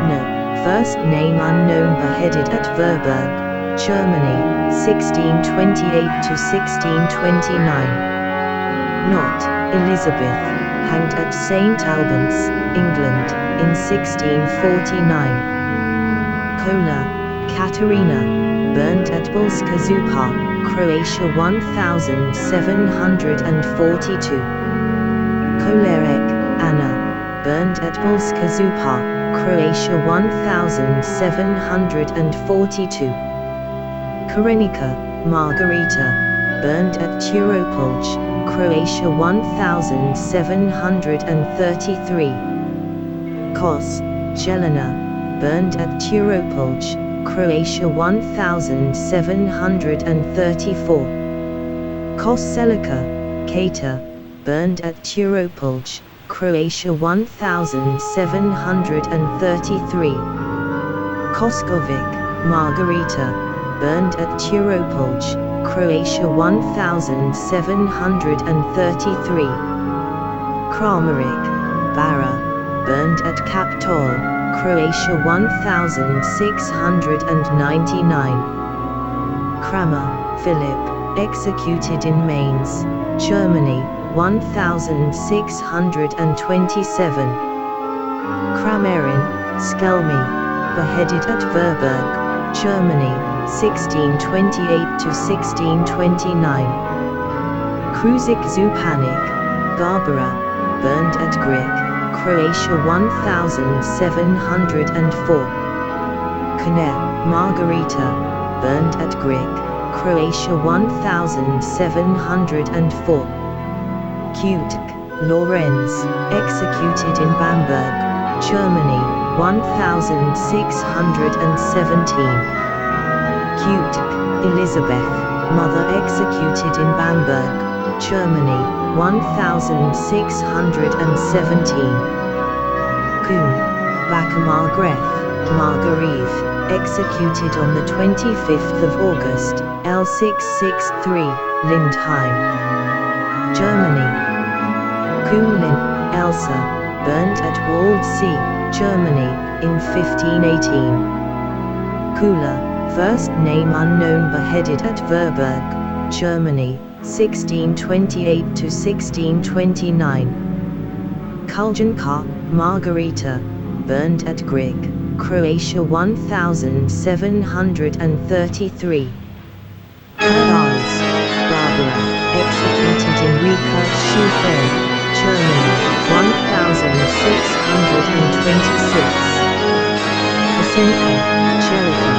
B: No. First name unknown, beheaded at Verburg, Germany, 1628 to 1629. Not. Elizabeth, hanged at St. Albans, England, in 1649. Kola, Katerina, burned at Bulska Zupa, Croatia, 1742. Kolerek, Anna, burned at Bulska Zupa, Croatia, 1742. Karenica, Margarita, burned at Turopolj, Croatia, 1733. Kos, Jelena, burned at Turopolj, Croatia, 1734. Koselica, Kata, burned at Turopolj, Croatia, 1733. Koskovic, Margarita, burned at Turopolj, Croatia, 1733. Kramaric, Bara, burned at Kaptol, Croatia, 1699. Kramer, Philip, executed in Mainz, Germany, 1627. Kramerin, Skelmy, beheaded at Verburg, Germany, 1628 to 1629. Kruzik Zupanik, Barbara, burned at Grik, Croatia, 1704. Kner, Margarita, burned at Grik, Croatia, 1704. Kutk, Lorenz, executed in Bamberg, Germany, 1617. Kutk, Elizabeth, mother, executed in Bamberg, Germany, 1617. Kuhn, Baccamargreth, Margareve, executed on the 25th of August, L663, Lindheim, Germany. Kuhnlin, Elsa, burnt at Waldsee, Germany, in 1518. Kula, first name unknown, beheaded at Verburg, Germany, 1628 to 1629. Kuljanka, Margarita, burned at Grig, Croatia, 1733. Pagans, Barbara, executed in Riga, Schufen, Germany, 1626. Kosenka, Chelka,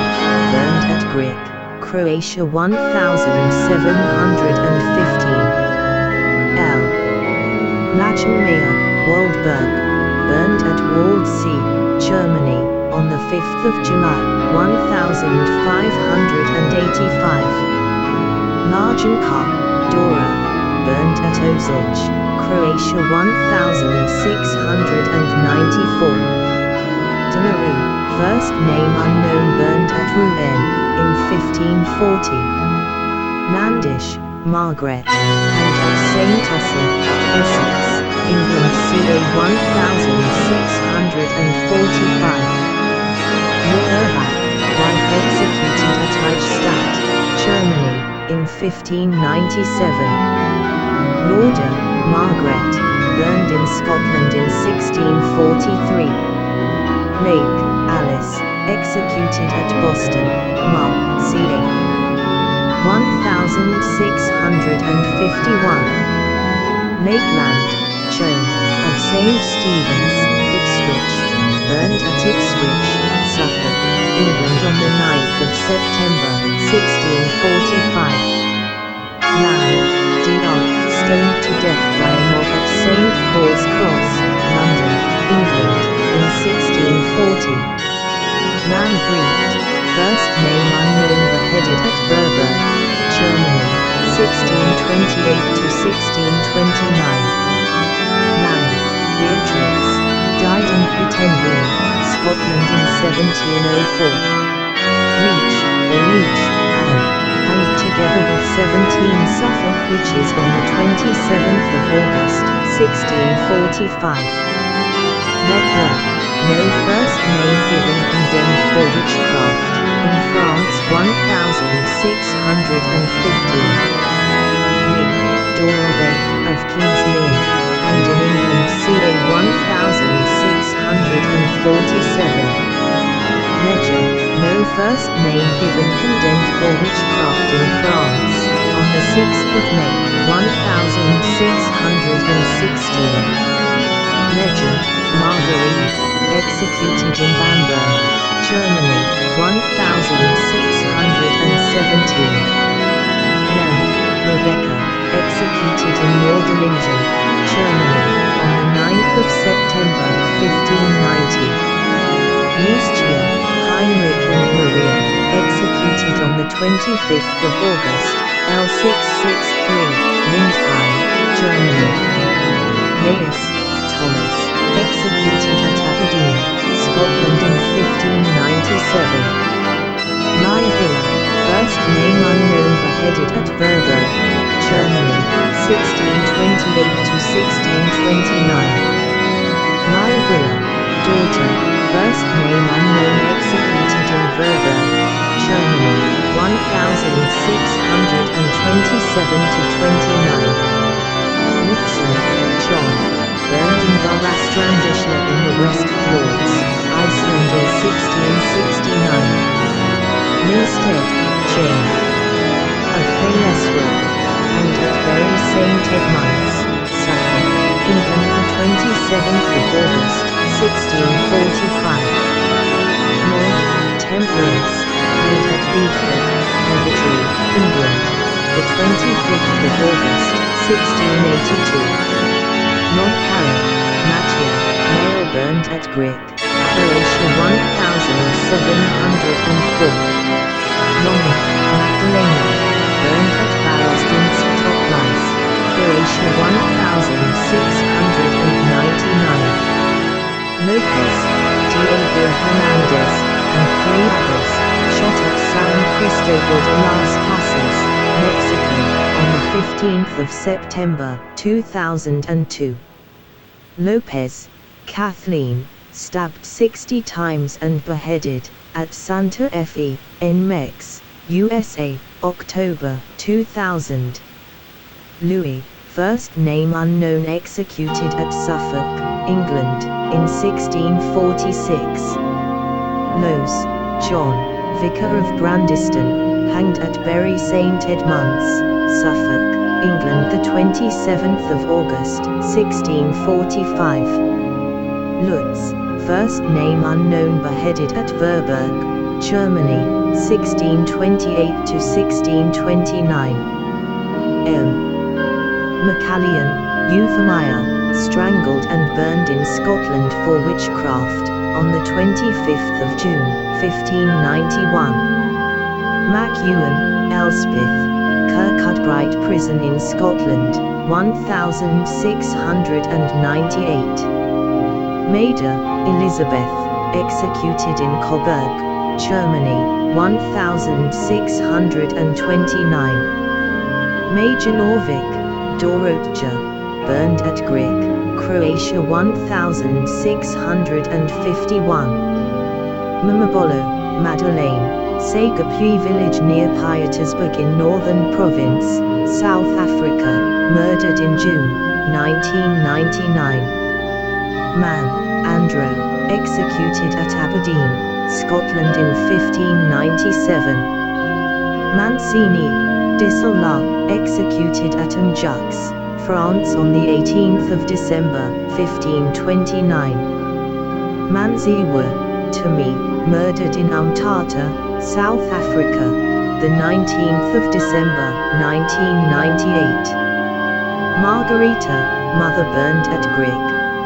B: burned at Grig, Croatia, 1715. L. Lachmea, Waldberg, burned at Waldsee, Germany, on the 5th of July, 1585. Largenka, Dora, burned at Ozolj, Croatia, 1694. Delaru, first name unknown, burned at Rouen, in 1540. Nandish, Margaret, and at St. Ossip, Essex, England, ca. 1645. Neuerbach, wife, executed at Eichstätt, Germany, in 1597. Lauder, Margaret, burned in Scotland in 1643. Lake, Alice, executed at Boston, Mar, ca. 1651. Lakeland, Joan, of St. Stephen's, Ipswich, burned at Ipswich, Suffolk, England on the 9th of September, 1645. Lamb, D.R., stoned to death by a mob at St. Paul's Cross, London, England, in 1640. Man briefed, first name unknown, beheaded at Verburg, Germany, 1628 to 1629. Man, Beatrix, 1704. Leech, or Leech, hanged together with 17 Suffolk witches on the 27th of August, 1645. Leclerc, no first name given, condemned for witchcraft, in France 1615. Nick, Dorobey, of King's Lynn, and in England ca. 1647. Ledger, no first name given, condemned for witchcraft in France, on the 6th of May, 1616. Legend, Marguerite, executed in Bamberg, Germany, 1617. Lem, Rebecca, executed in Nordlingen, Germany, on the 9th of September, 1590. Liestia, Heinrich and Maria, executed on the 25th of August, L663, Lindheim, Germany. Laius, Thomas, executed at Aberdeen, Scotland in 1597. Liabilla, first name unknown, beheaded at Verburg, Germany, 1628 to 1629. Liabilla, daughter, first name unknown, executed in Verburg, Germany, 1627 to 29. Whitson, John, burned in Valvastrandisla in the West Fjords, Iceland in 1669. Milstead, Jane, of Haylesworth, hanged at Bury St. Edmunds, Suffolk, England the 27th of August, 1645. Lloyd, Temperance, hanged at Bedford, Coventry, England, the 25th of August, 1682. Lord-Carrick, Mattia, male, burned at Grick, Croatia 1704. Longing, Magdalena, burned at Barostinsk, Toplice, Croatia 1699. Lopez, Diego Hernandez, and 3 others, shot at San Cristobal de las Casas, Mexico, on the 15th of September, 2002. Lopez, Kathleen, stabbed 60 times and beheaded, at Santa Fe, in Mex, USA, October, 2000. Louis, first name unknown, executed at Suffolk, England, in 1646. Lowes, John, Vicar of Brandiston, hanged at Bury St. Edmunds, Suffolk, England the 27th of August, 1645. Lutz, first name unknown, beheaded at Verburg, Germany, 1628 to 1629. McCallion, Euphemia, strangled and burned in Scotland for witchcraft, on the 25th of June, 1591. MacEwan, Elspeth, Kirkcudbright Prison in Scotland, 1698. Maida, Elizabeth, executed in Coburg, Germany, 1629. Major Norvik, Dorothea, burned at Grick, Croatia 1651. Mamabolo, Madeleine, Sagapuy village near Pietersburg in Northern Province, South Africa, murdered in June, 1999. Mann, Andrew, executed at Aberdeen, Scotland in 1597. Mancini, Dissola, executed at Amjux, France on the 18th of December, 1529. Manziwa, Tumi, murdered in Umtata, South Africa, the 19th of December, 1998. Margarita, mother, burned at Grick,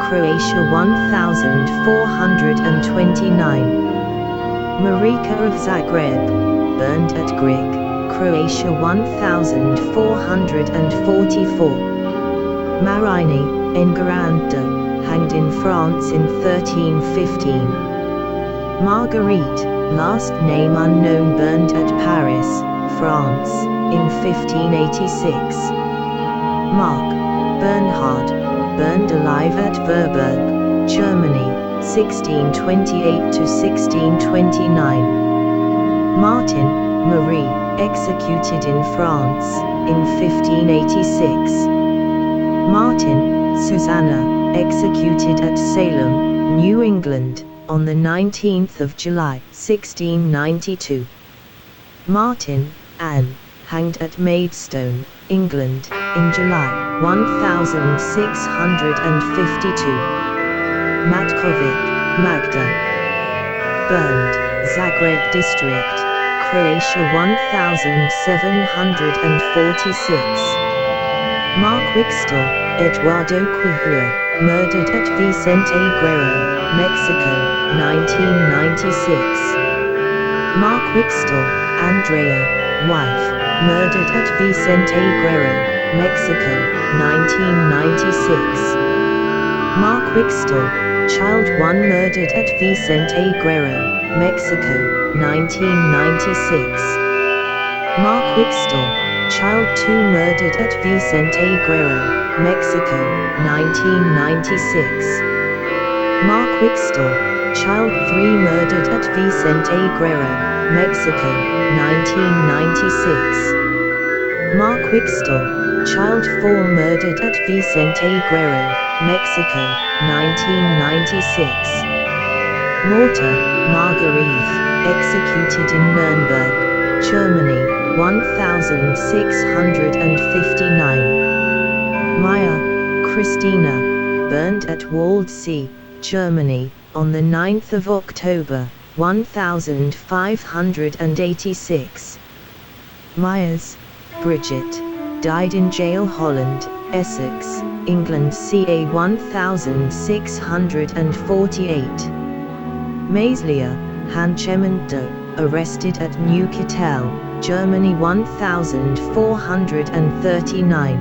B: Croatia 1429. Marika of Zagreb, burned at Grick, Croatia 1444. Marini, Engaranda, hanged in France in 1315. Marguerite, last name unknown, burned at Paris, France, in 1586. Mark Bernhard, burned alive at Verburg, Germany, 1628 to 1629. Martin Marie, executed in France, in 1586. Martin Susanna, executed at Salem, New England, on the 19th of July, 1692. Martin Anne, hanged at Maidstone, England, in July, 1652. Matkovic Magda, burned, Zagreb district, Croatia, 1746. Mark Wixtel, Eduardo Quijano, murdered at Vicente Guerrero, Mexico, 1996. Mark Wixtel, Andrea, wife, murdered at Vicente Guerrero, Mexico, 1996. Mark Wixtel, child 1, murdered at Vicente Guerrero, Mexico, 1996. Mark Wixtel, child 2, murdered at Vicente Guerrero, Mexico, 1996. Mark Wixtel, child 3, murdered at Vicente Guerrero, Mexico, 1996. Mark Wixtel, child 4, murdered at Vicente Guerrero, Mexico, 1996. Morta Marguerite, executed in Nuremberg, Germany, 1659. Maya Christina, burned at Waldsee, Germany, on the 9th of October, 1586. Myers Bridget, died in jail, Holland, Essex, England, ca. 1648. Maislia Hanchemento, arrested at Neuchâtel, Germany, 1439.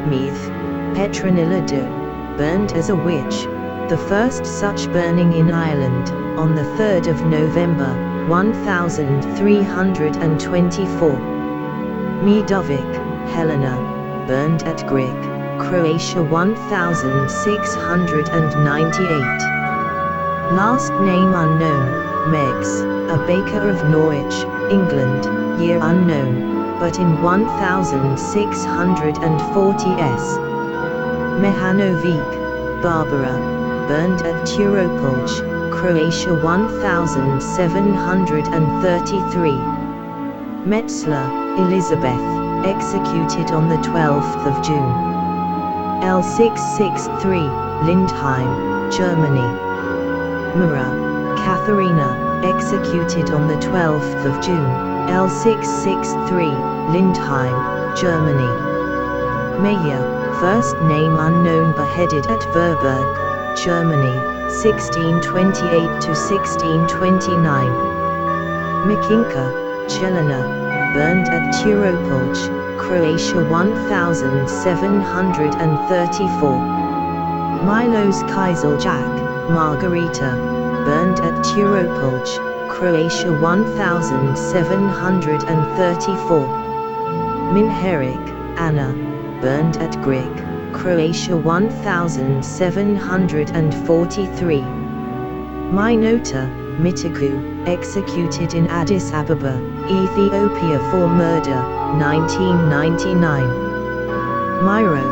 B: Meath Petronilla de, burned as a witch, the first such burning in Ireland, on the 3rd of November, 1324. Medovic Helena, burned at Grig, Croatia, 1698. Last name unknown, Meggs, a baker of Norwich, England, year unknown, but in 1640s. Mehanovic Barbara, burned at Turopolj, Croatia, 1733. Metzler Elizabeth, executed on the 12th of June. L663, Lindheim, Germany. Mura Katharina, executed on the 12th of June, L663, Lindheim, Germany. Meyer, first name unknown, beheaded at Verburg, Germany, 1628 to 1629. Mikinka Chelina, burned at Turopolj, Croatia, 1734. Milos Kiziljac Margarita, burned at Turopolj, Croatia, 1734. Minherik Anna, burned at Grig, Croatia, 1743. Minota Mitiku, executed in Addis Ababa, Ethiopia for murder, 1999. Miro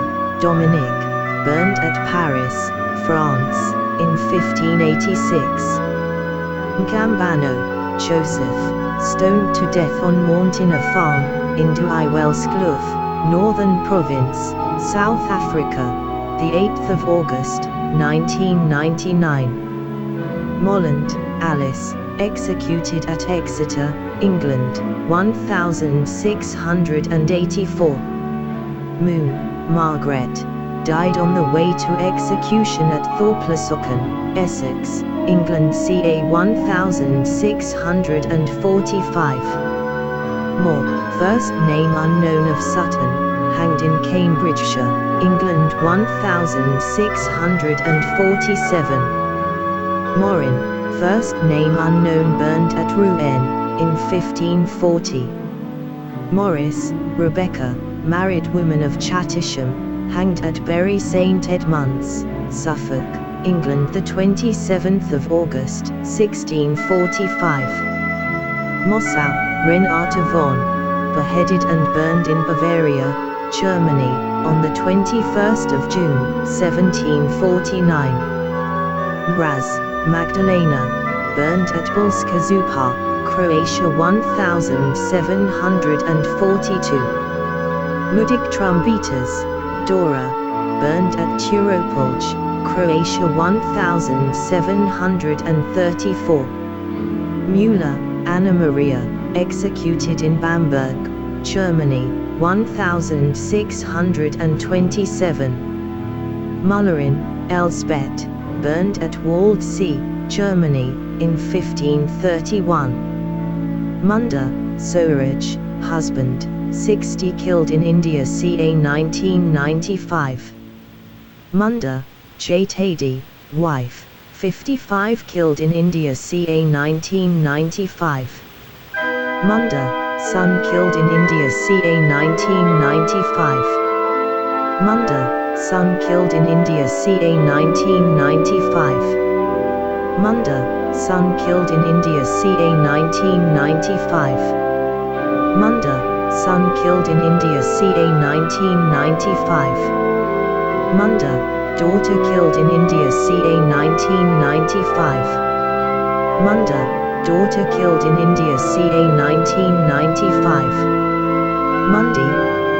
B: Dominic, burned at Paris, France, in 1586. Gambano Joseph, stoned to death on Mountina Farm, in Douai-Wellskloof, Northern Province, South Africa, the 8th of August, 1999. Molland Alice, executed at Exeter, England, 1684. Moon Margaret, died on the way to execution at Thorplassocken, Essex, England, ca. 1645. Moore, first name unknown, of Sutton, hanged in Cambridgeshire, England, 1647. Morin, first name unknown, burned at Rouen in 1540. Morris, Rebecca, married woman of Chatisham, hanged at Bury St Edmunds, Suffolk, England, the 27th of August, 1645. Mossau, Renate von, beheaded and burned in Bavaria, Germany, on the 21st of June, 1749. Mraz, Magdalena, burned at Bulska Zupa, Croatia, 1742. Mudik Trumpeters, Dora, burned at Turopolj, Croatia, 1734. Müller, Anna Maria, executed in Bamberg, Germany, 1627. Mullerin, Elsbeth, burned at Waldsee, Germany, in 1531. Munda, Soeraj, husband, 60 killed in India, ca. 1995. Munda, Jatadi, wife, 55 killed in India, ca. 1995. Munda, son killed in India, ca. 1995. Munda, son killed in India, ca. 1995. Munda, son killed in India, ca. 1995. Munda, son killed in India, ca. 1995. Munda, daughter killed in India, ca. 1995. Munda, daughter killed in India, ca. 1995. Mundi,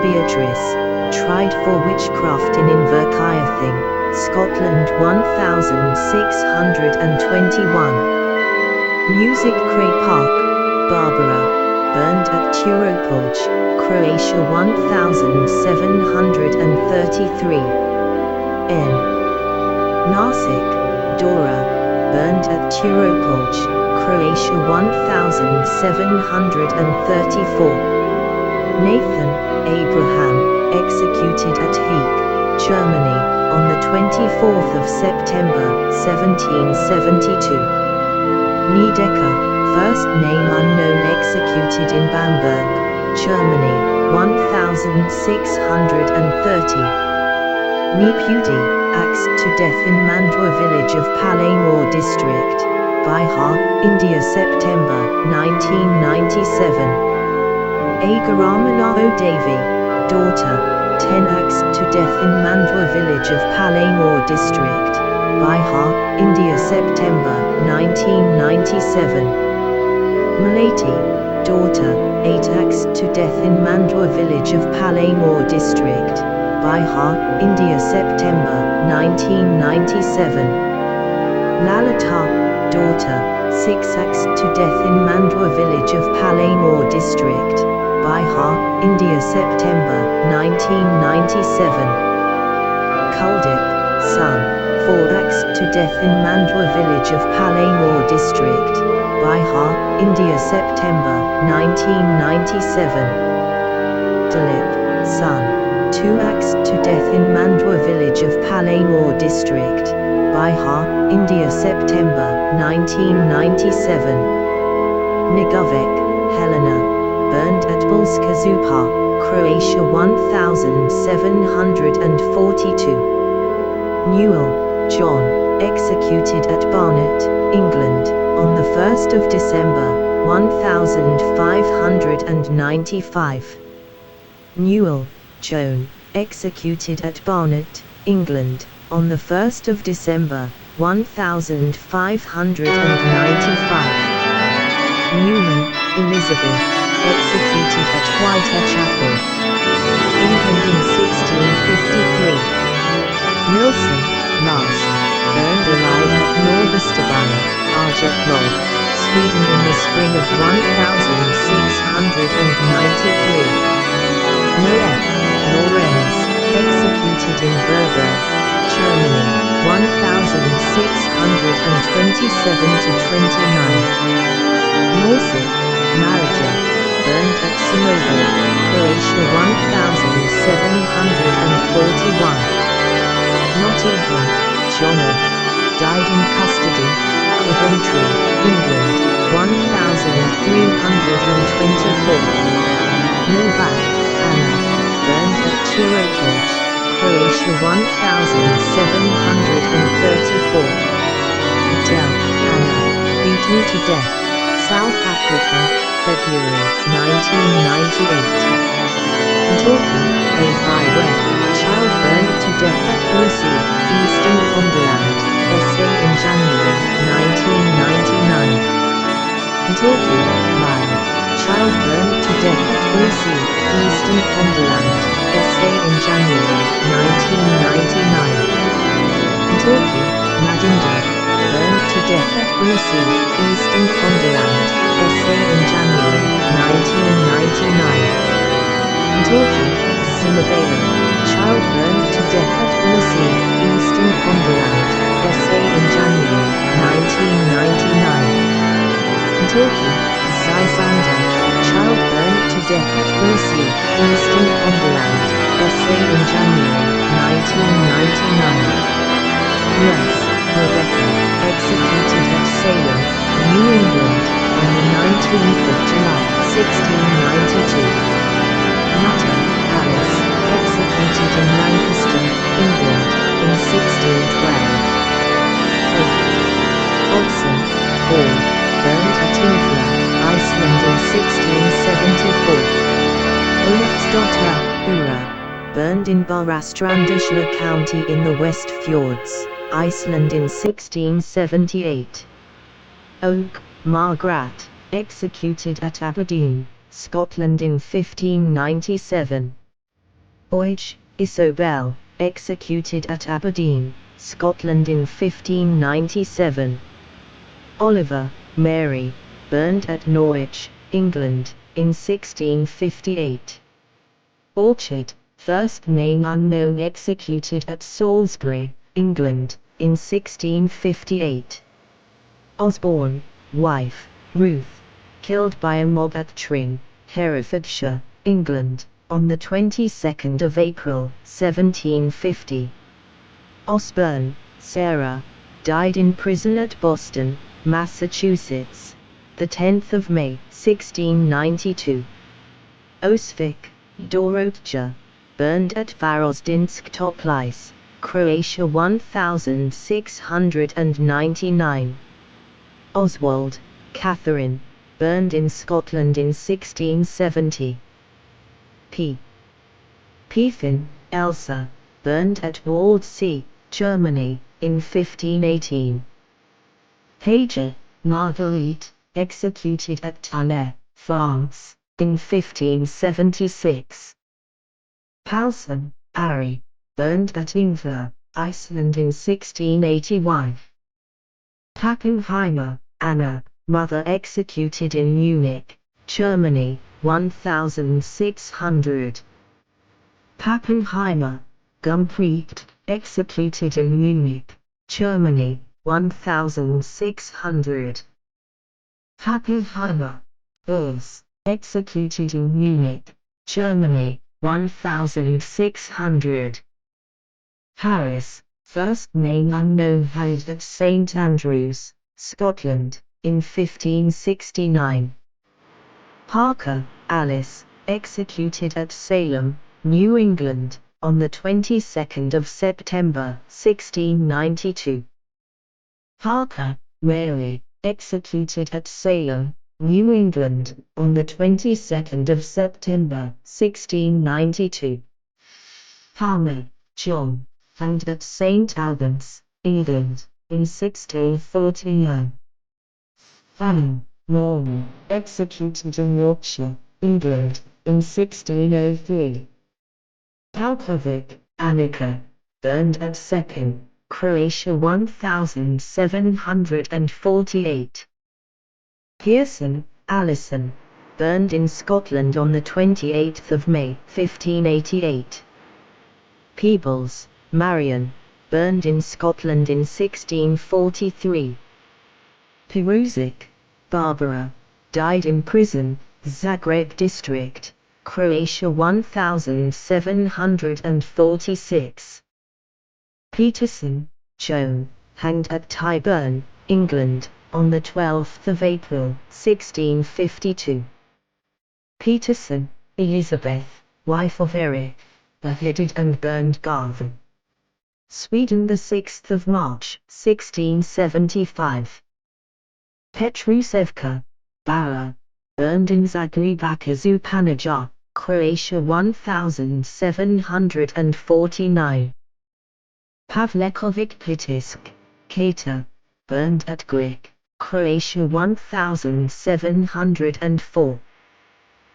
B: Beatrice, tried for witchcraft in Inverkeithing, Scotland, 1621. Music Cray Park, Barbara, burned at Turopolj, Croatia, 1733. N. Nasik, Dora, burned at Turopolj, Croatia, 1734. Nathan, Abraham, executed at Heek, Germany, on the 24th of September, 1772. Niedecker, first name unknown, executed in Bamberg, Germany, 1630. Nepudi, axed to death in Mandwa village of Palanur district, Bihar, India, September, 1997. Agaramanao Devi, daughter, 10 axed to death in Mandwa village of Palanur district, Bihar, India, September, 1997. Malati, daughter, 8 axed to death in Mandwa village of Palanur district, Bihar, India, September, 1997. Lalita, daughter, 6 axed to death in Mandwa village of Palanur district, Bihar, India, September, 1997. Kuldip, son, 4 axed to death in Mandwa village of Palanur district, Bihar, India, September, 1997. Dilip, son, 2 axed to death in Mandwa village of Palanur district, Bihar, India, September, 1997. Nigovec, Helena, burned at Bulska Zupa, Croatia, 1742. Newell, John, executed at Barnet, England, on the 1st of December, 1595. Newell, Joan, executed at Barnet, England, on the 1st of December, 1595. Newman, Elizabeth, executed at Whitechapel, England in 1653. Nilsson, Lars, burned alive at Norrvästerby, Arjeplog, Sweden in the spring of 1693. Noet, Lorenz, executed in Verberg, Germany, 1627–29. Norsik, Marija, burned at Simovo, Croatia, 1741. Nottingham, Jono, died in custody, Coventry, England, 1324. Novak, Anna, burned at Turopoch, Croatia 1734. Adele, Anna, beaten to death, South Africa, February 1998. Kentucky, A.I. Webb, child burned to death at Hussey, Eastern Ponderland, SA in January 1999. Kentucky, Milan, child burned to death at Hussey, Eastern Ponderland, SA in January 1999. Kentucky, Madinda, burned to death at Hussey, Eastern Ponderland, SA in January 1999. Kentucky, Simabela, child burned to death at Hussey, Eastern Ponderland, SA in January 1999. Kentucky, Zysander, child burned to death at Hussey, Eastern Ponderland, SA in January 1999. US, Rebecca, executed at Salem, New England, on the 19th of July, 1692. Nutter, Alice, executed in Lancaster, England, in 1612. Odson, Paul, burned at Ingvar, Iceland in 1674. Olafsdotter, Ura, burned in Barastrandishla County in the West Fjords, Iceland in 1678. Oak, Margaret, executed at Aberdeen, Scotland in 1597. Oige, Isobel, executed at Aberdeen, Scotland in 1597. Oliver, Mary, burned at Norwich, England, in 1658. Orchard, first name unknown, executed at Salisbury, England, in 1658. Osborne, wife, Ruth, killed by a mob at Tring, Herefordshire, England, on the 22nd of April, 1750. Osborne, Sarah, died in prison at Boston, Massachusetts, the 10th of May, 1692. Osvik, Dorothea, burned at Varozdinsk Toplice, Croatia 1699. Oswald, Catherine, burned in Scotland in 1670. Piefin, Elsa, burned at Waldsee, Germany, in 1518. Hager, Marguerite, executed at Tannay, France, in 1576. Palsson, Ari, burned at Ingvar, Iceland in 1681. Pappenheimer, Anna, mother, executed in Munich, Germany, 1600. Pappenheimer, Gumprecht, executed in Munich, Germany, 1600. Pappenheimer, Urs, executed in Munich, Germany, 1600. Harris, first name unknown, hanged at St Andrews, Scotland, in 1569. Parker, Alice, executed at Salem, New England, on the 22nd of September, 1692. Parker, Mary, executed at Salem, New England, on the 22nd of September, 1692. Palmer, John, hanged at St Albans, England, in 1649. Fanning, Norman, executed in Yorkshire, England, in 1603. Palkovic, Annika, burned at Sepin, Croatia 1748. Pearson, Alison, burned in Scotland on the 28th of May, 1588. Peebles, Marion, burned in Scotland in 1643. Peruzic, Barbara, died in prison, Zagreb district, Croatia 1746. Peterson, Joan, hanged at Tyburn, England, on the 12th of April, 1652. Peterson, Elizabeth, wife of Eric, beheaded and burned Garvan. Sweden, the 6th of March, 1675. Petrusevka, Bara, burned in Zagreb. Akazupanija, Croatia, 1749. Pavlekovic Pitisk, Kater, burned at Grik, Croatia, 1704.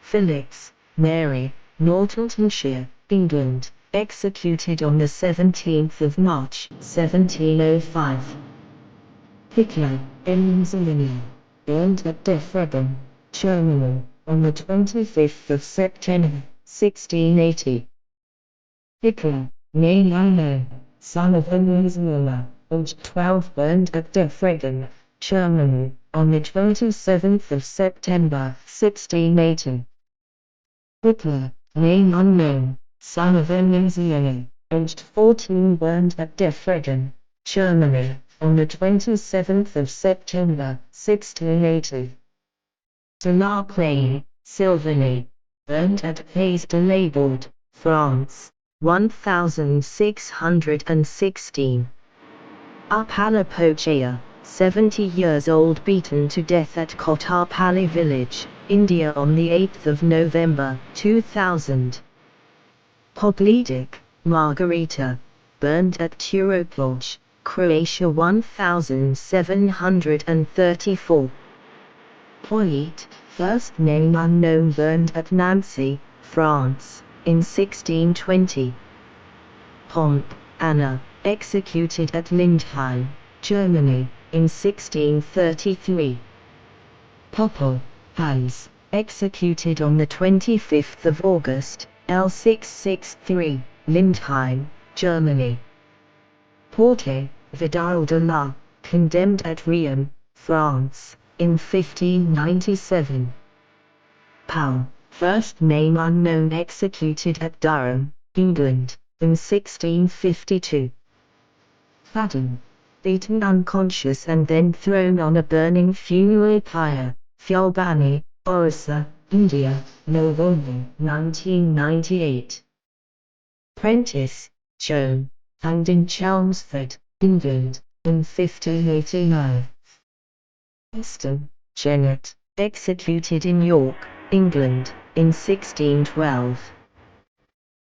B: Phillips, Mary, Northamptonshire, England, executed on the 17th of March, 1705. Hitler, in Milan, burned at Dresden, Germany, on the 25th of September, 1680. Hitler, Milan, son of Venezuela, aged 12, burned at Dresden, Germany, on the 27th of September, 1680. Hitler, name unknown, son of Venezuela, aged 14, burned at Dresden, Germany, on the 27th of September, 1680. Delacroix, Sylvanie, burned at Pays de Laborde, France, 1616. Apalapochia, 70 years old, beaten to death at Kotapalli village, India on the 8th of November, 2000. Poglidic, Margarita, burned at Turopolj, Croatia, 1734. Poit, first name unknown, burned at Nancy, France, in 1620. Pomp, Anna, executed at Lindheim, Germany, in 1633. Popel, Hans, executed on the 25th of August, L663, Lindheim, Germany. Porte, Vidal de la, condemned at Riom, France, in 1597. Powell, first name unknown, executed at Durham, England, in 1652. Fadden, beaten unconscious and then thrown on a burning funeral pyre, Fyolbani, Orissa, India, November 1998. Prentice, Joan, hanged in Chelmsford, England, in 1589. Weston, Janet, executed in York, England, in 1612.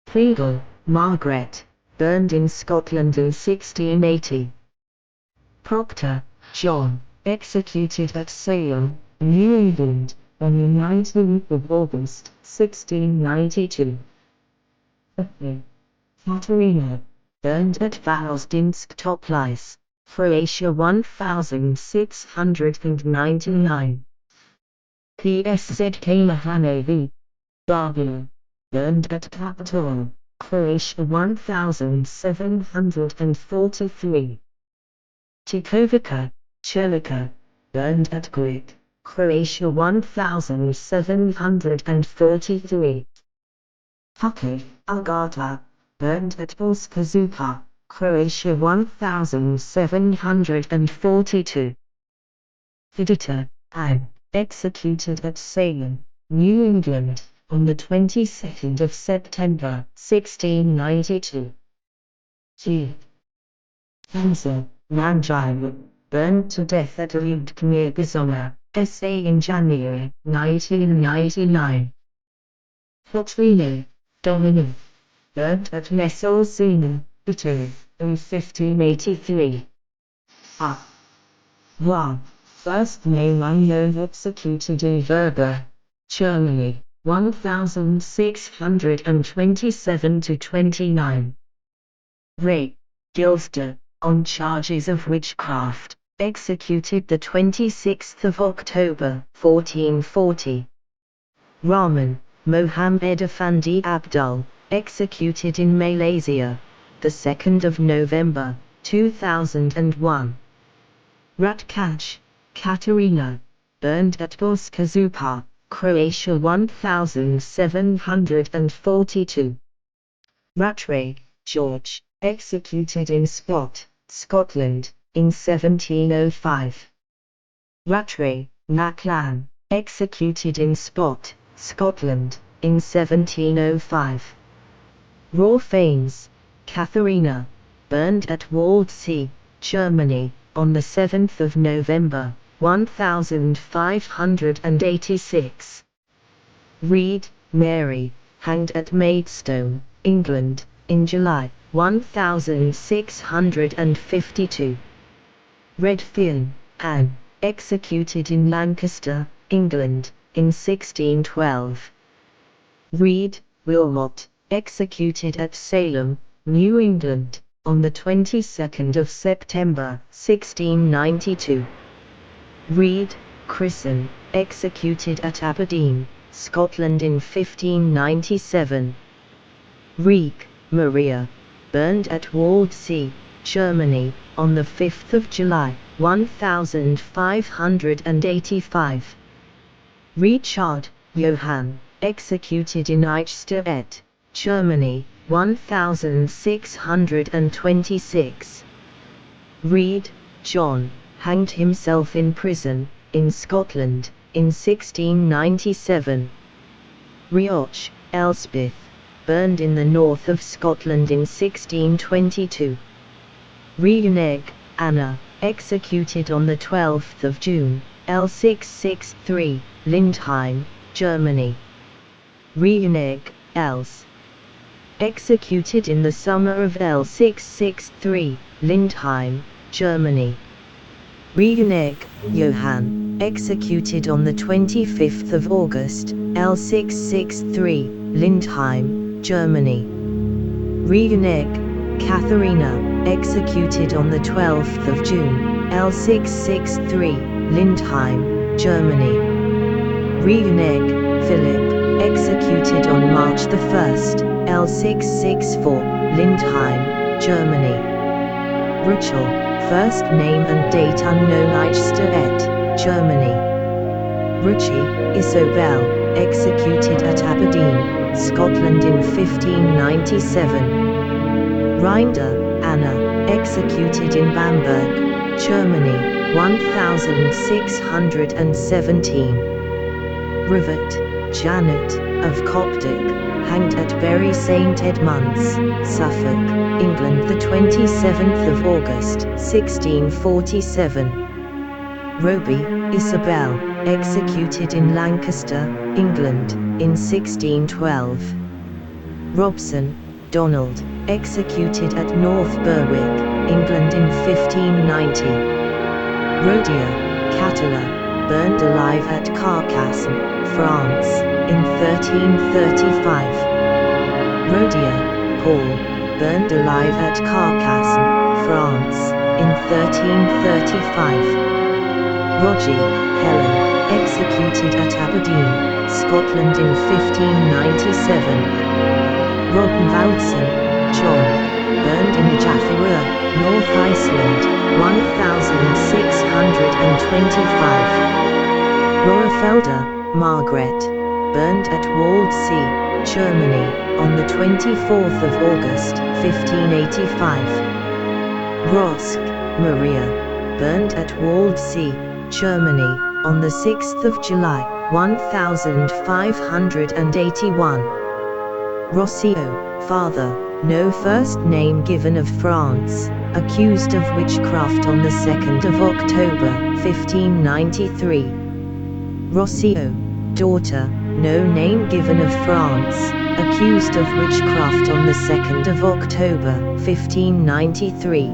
B: Pringle, Margaret, burned in Scotland in 1680. Proctor, John, executed at Salem, New England, on the 19th of August, 1692. Katerina, burned at Valdinsk Toplice, Croatia, 1699. PSZK Mahanovi, Barbara, burned at Capitol, Croatia, 1743. Tikovica, Chelika, burned at Grit, Croatia, 1743. Hucky, Agata, burned at Boskazuka, Croatia, 1742. Vidita, Anne, executed at Salem, New England, on the 22nd of September, 1692. G. Hansa, Ranjiro, burned to death at Lyudmila, SA in January, 1999. Katrina, Dominic, burned at Messalzina, Italy, in 1583. Juan, first name unknown, executed in Verga, Germany, 1627–29. Ray, Gilster, on charges of witchcraft, executed the 26th of October, 1440. Rahman, Mohammed Effendi Abdul, executed in Malaysia, the 2nd of November, 2001. Ratkach, Katerina, burned at Boskazupa, Croatia, 1742. Rattray, George, executed in Scotland, in 1705. Rattray, Maclan, executed in Spot, Scotland, in 1705. Rawfanes, Katharina, burned at Waldsee, Germany, on the 7th of November, 1586. Reed, Mary, hanged at Maidstone, England, in July, 1652. Redfern, Anne, executed in Lancaster, England, in 1612. Reed, Wilmot, executed at Salem, New England, on the 22nd of September, 1692. Reed, Chrisson, executed at Aberdeen, Scotland in 1597. Reek, Maria, burned at Waldsee, Germany, on the 5th of July, 1585. Richard, Johann, executed in Eichstätt, Germany, 1626. Reed, John, hanged himself in prison, in Scotland, in 1697. Rioch, Elspeth, burned in the north of Scotland in 1622. Riegenegg, Anna, executed on the 12th of June, L663, Lindheim, Germany. Riegenegg, Els. Executed in the summer of L663, Lindheim, Germany. Riegenegg, Johann, executed on the 25th of August, L663, Lindheim, Germany. Riegenegg, Katharina, executed on the 12th of June, L663, Lindheim, Germany. Riegenegg, Philip, executed on March 1, L664, Lindheim, Germany. Rachel, first name and date unknown, Eichstätt, Germany. Rucci, Isobel, executed at Aberdeen, Scotland in 1597. Rinder, Anna, executed in Bamberg, Germany, 1617. Rivet, Janet, of Coptic, hanged at Bury St Edmunds, Suffolk, England the 27th of August, 1647. Roby, Isabel, executed in Lancaster, England, in 1612. Robson, Donald, executed at North Berwick, England in 1590. Rhodia, Catala, burned alive at Carcassonne, France, in 1335. Rhodia, Paul, burned alive at Carcassonne, France, in 1335. Roger, Helen, executed at Aberdeen, Scotland in 1597. Rognvaldsen, John, burned in Jaffa, North Iceland, 1625. Rorafelda, Margaret, burned at Waldsee, Germany, on the 24th of August, 1585. Rosk, Maria, burned at Waldsee, Germany, on the 6th of July, 1581. Rossio, father, no first name given, of France, accused of witchcraft on the 2nd of October, 1593. Rossio, daughter, no name given, of France, accused of witchcraft on the 2nd of October, 1593.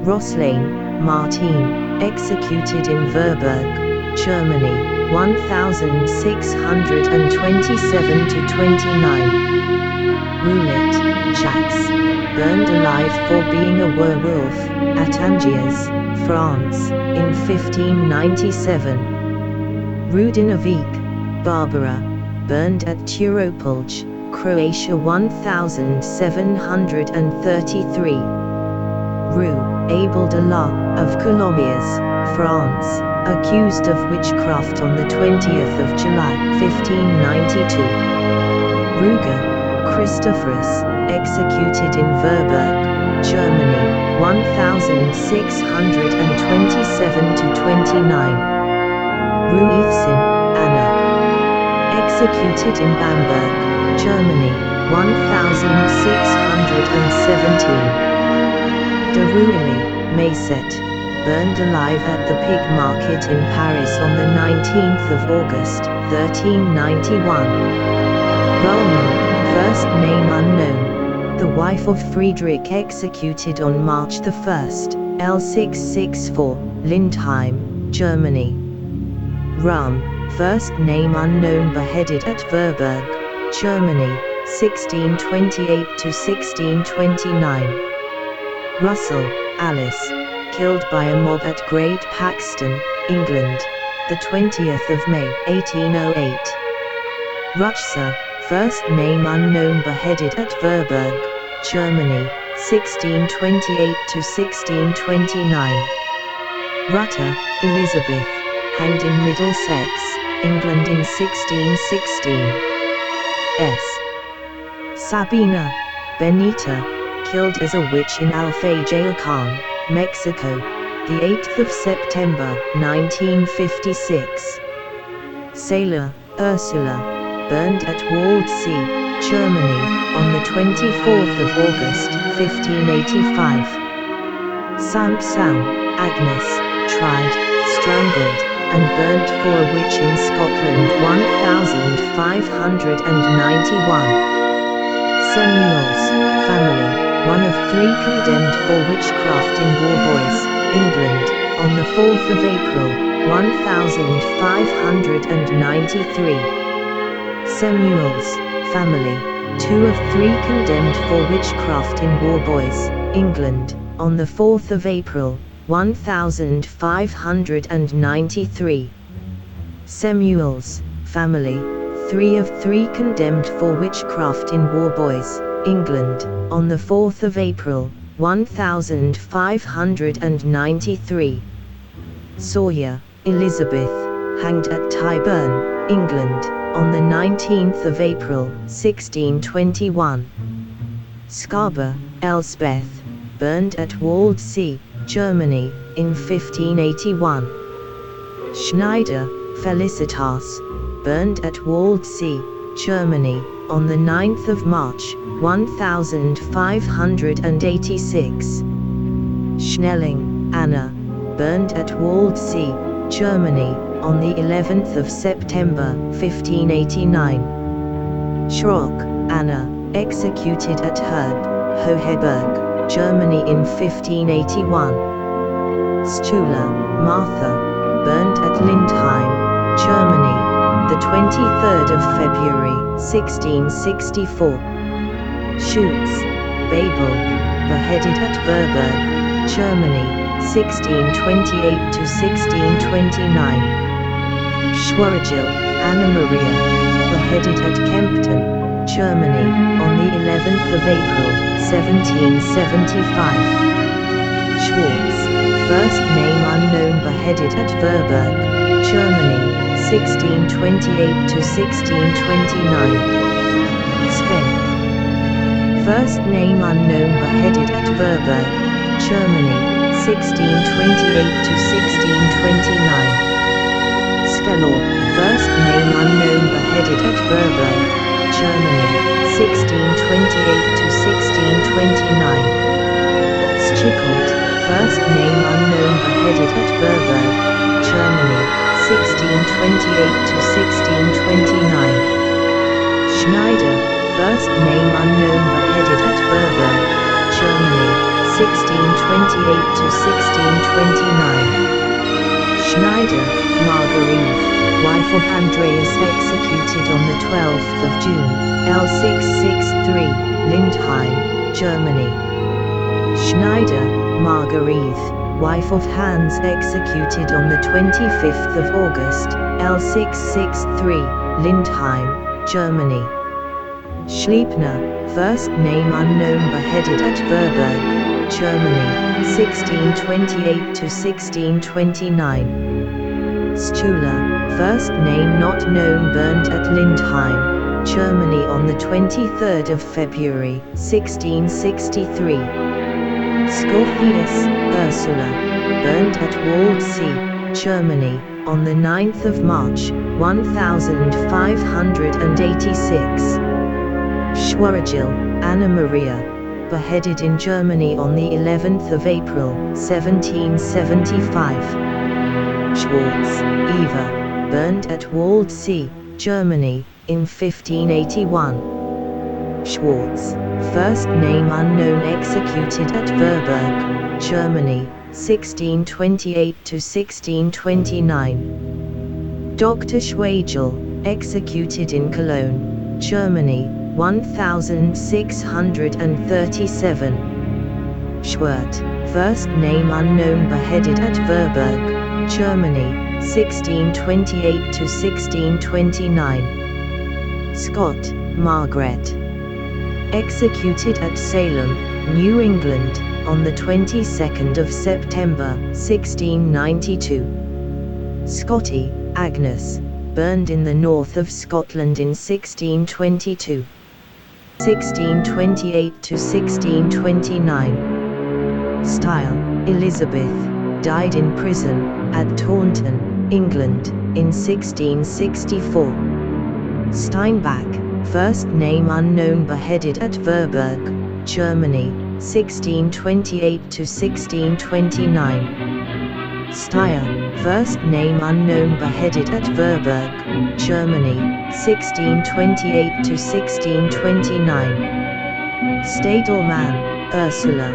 B: Roslane, Martin, executed in Verburg, Germany, 1627–29. Roulet, Jacques, burned alive for being a werewolf, at Angers, France, in 1597. Rudinovic, Barbara, burned at Turopolj, Croatia, 1733. Rue, Abel de la, of Coulommiers, France, accused of witchcraft on the 20th of July, 1592. Ruger, Christophorus, executed in Verberg, Germany, 1627–29. Ruithsen, Anna. Executed in Bamberg, Germany, 1617. De Ruilly, Mayset, burned alive at the pig market in Paris on the 19th of August, 1391. Rollman, first name unknown, the wife of Friedrich, executed on March 1, L664, Lindheim, Germany. Rum, first name unknown, beheaded at Verberg, Germany, 1628–1629. Russell, Alice, killed by a mob at Great Paxton, England, the 20th of May, 1808. Rutzer, first name unknown, beheaded at Verberg, Germany, 1628–1629. Rutter, Elizabeth, hanged in Middlesex, England in 1616. S. Sabina, Benita, killed as a witch in Alfayalcan, Mexico, the 8th of September, 1956. Sailor, Ursula, burned at Waldsee, Germany, on the 24th of August, 1585. Samson, Agnes, tried, strangled, and burnt for a witch in Scotland, 1591. Samuel's family, one of 3 condemned for witchcraft in Warboys, England, on the 4th of April, 1593. Samuel's family, 2 of 3 condemned for witchcraft in Warboys, England, on the 4th of April, 1593. Samuel's family, 3 of 3 condemned for witchcraft in Warboys, England, on the 4th of April, 1593. Sawyer, Elizabeth, hanged at Tyburn, England, on the 19th of April, 1621. Scarber, Elspeth, burned at Waldsee, Germany, in 1581. Schneider, Felicitas, burned at Waldsee, Germany, on the 9th of March, 1586. Schnelling, Anna, burned at Waldsee, Germany, on the 11th of September, 1589. Schrock, Anna, executed at Herb, Hoheberg, Germany in 1581. Stuhler, Martha, burned at Lindheim, Germany, the 23rd of February, 1664. Schutz, Babel, beheaded at Verberg, Germany, 1628–1629. Schwargil, Anna Maria, beheaded at Kempten, Germany, on the 11th of April, 1775. Schwartz, first name unknown, beheaded at Verberg, Germany, 1628–1629. Spenk, first name unknown, beheaded at Verberg, Germany, 1628–1629. Skellor, first name unknown, beheaded at Verberg, Germany, 1628–1629. Schickelt, first name unknown, beheaded at Verberg, Germany, 1628–1629. Schneider, first name unknown, beheaded at Verberg, Germany, 1628–1629. Schneider, Marguerite, wife of Andreas, executed on the 12th of June, L663, Lindheim, Germany. Schneider, Marguerite, wife of Hans, executed on the 25th of August, L663, Lindheim, Germany. Schliepner, first name unknown, beheaded at Verberg, Germany, 1628–1629. Stuhler, first name not known, burned at Lindheim, Germany on the 23rd of February, 1663. Scorpius, Ursula, burned at Waldsee, Germany, on the 9th of March, 1586. Schwaragil, Anna Maria, beheaded in Germany on the 11th of April, 1775. Schwartz, Eva, burned at Waldsee, Germany, in 1581. Schwartz, first name unknown, executed at Verburg, Germany, 1628 to 1629. Dr. Schwagel, executed in Cologne, Germany, 1637. Schwert, first name unknown, beheaded at Verburg, Germany, 1628 to 1629. Scott, Margaret, executed at Salem, New England, on the 22nd of September, 1692. Scotty, Agnes, burned in the north of Scotland in 1622. 1628 to 1629. Style, Elizabeth, died in prison, at Taunton, England, in 1664. Steinbach, first name unknown, beheaded at Verburg, Germany, 1628 to 1629. Steyr, first name unknown, beheaded at Verburg, Germany, 1628 to 1629. Stadelmann, Ursula,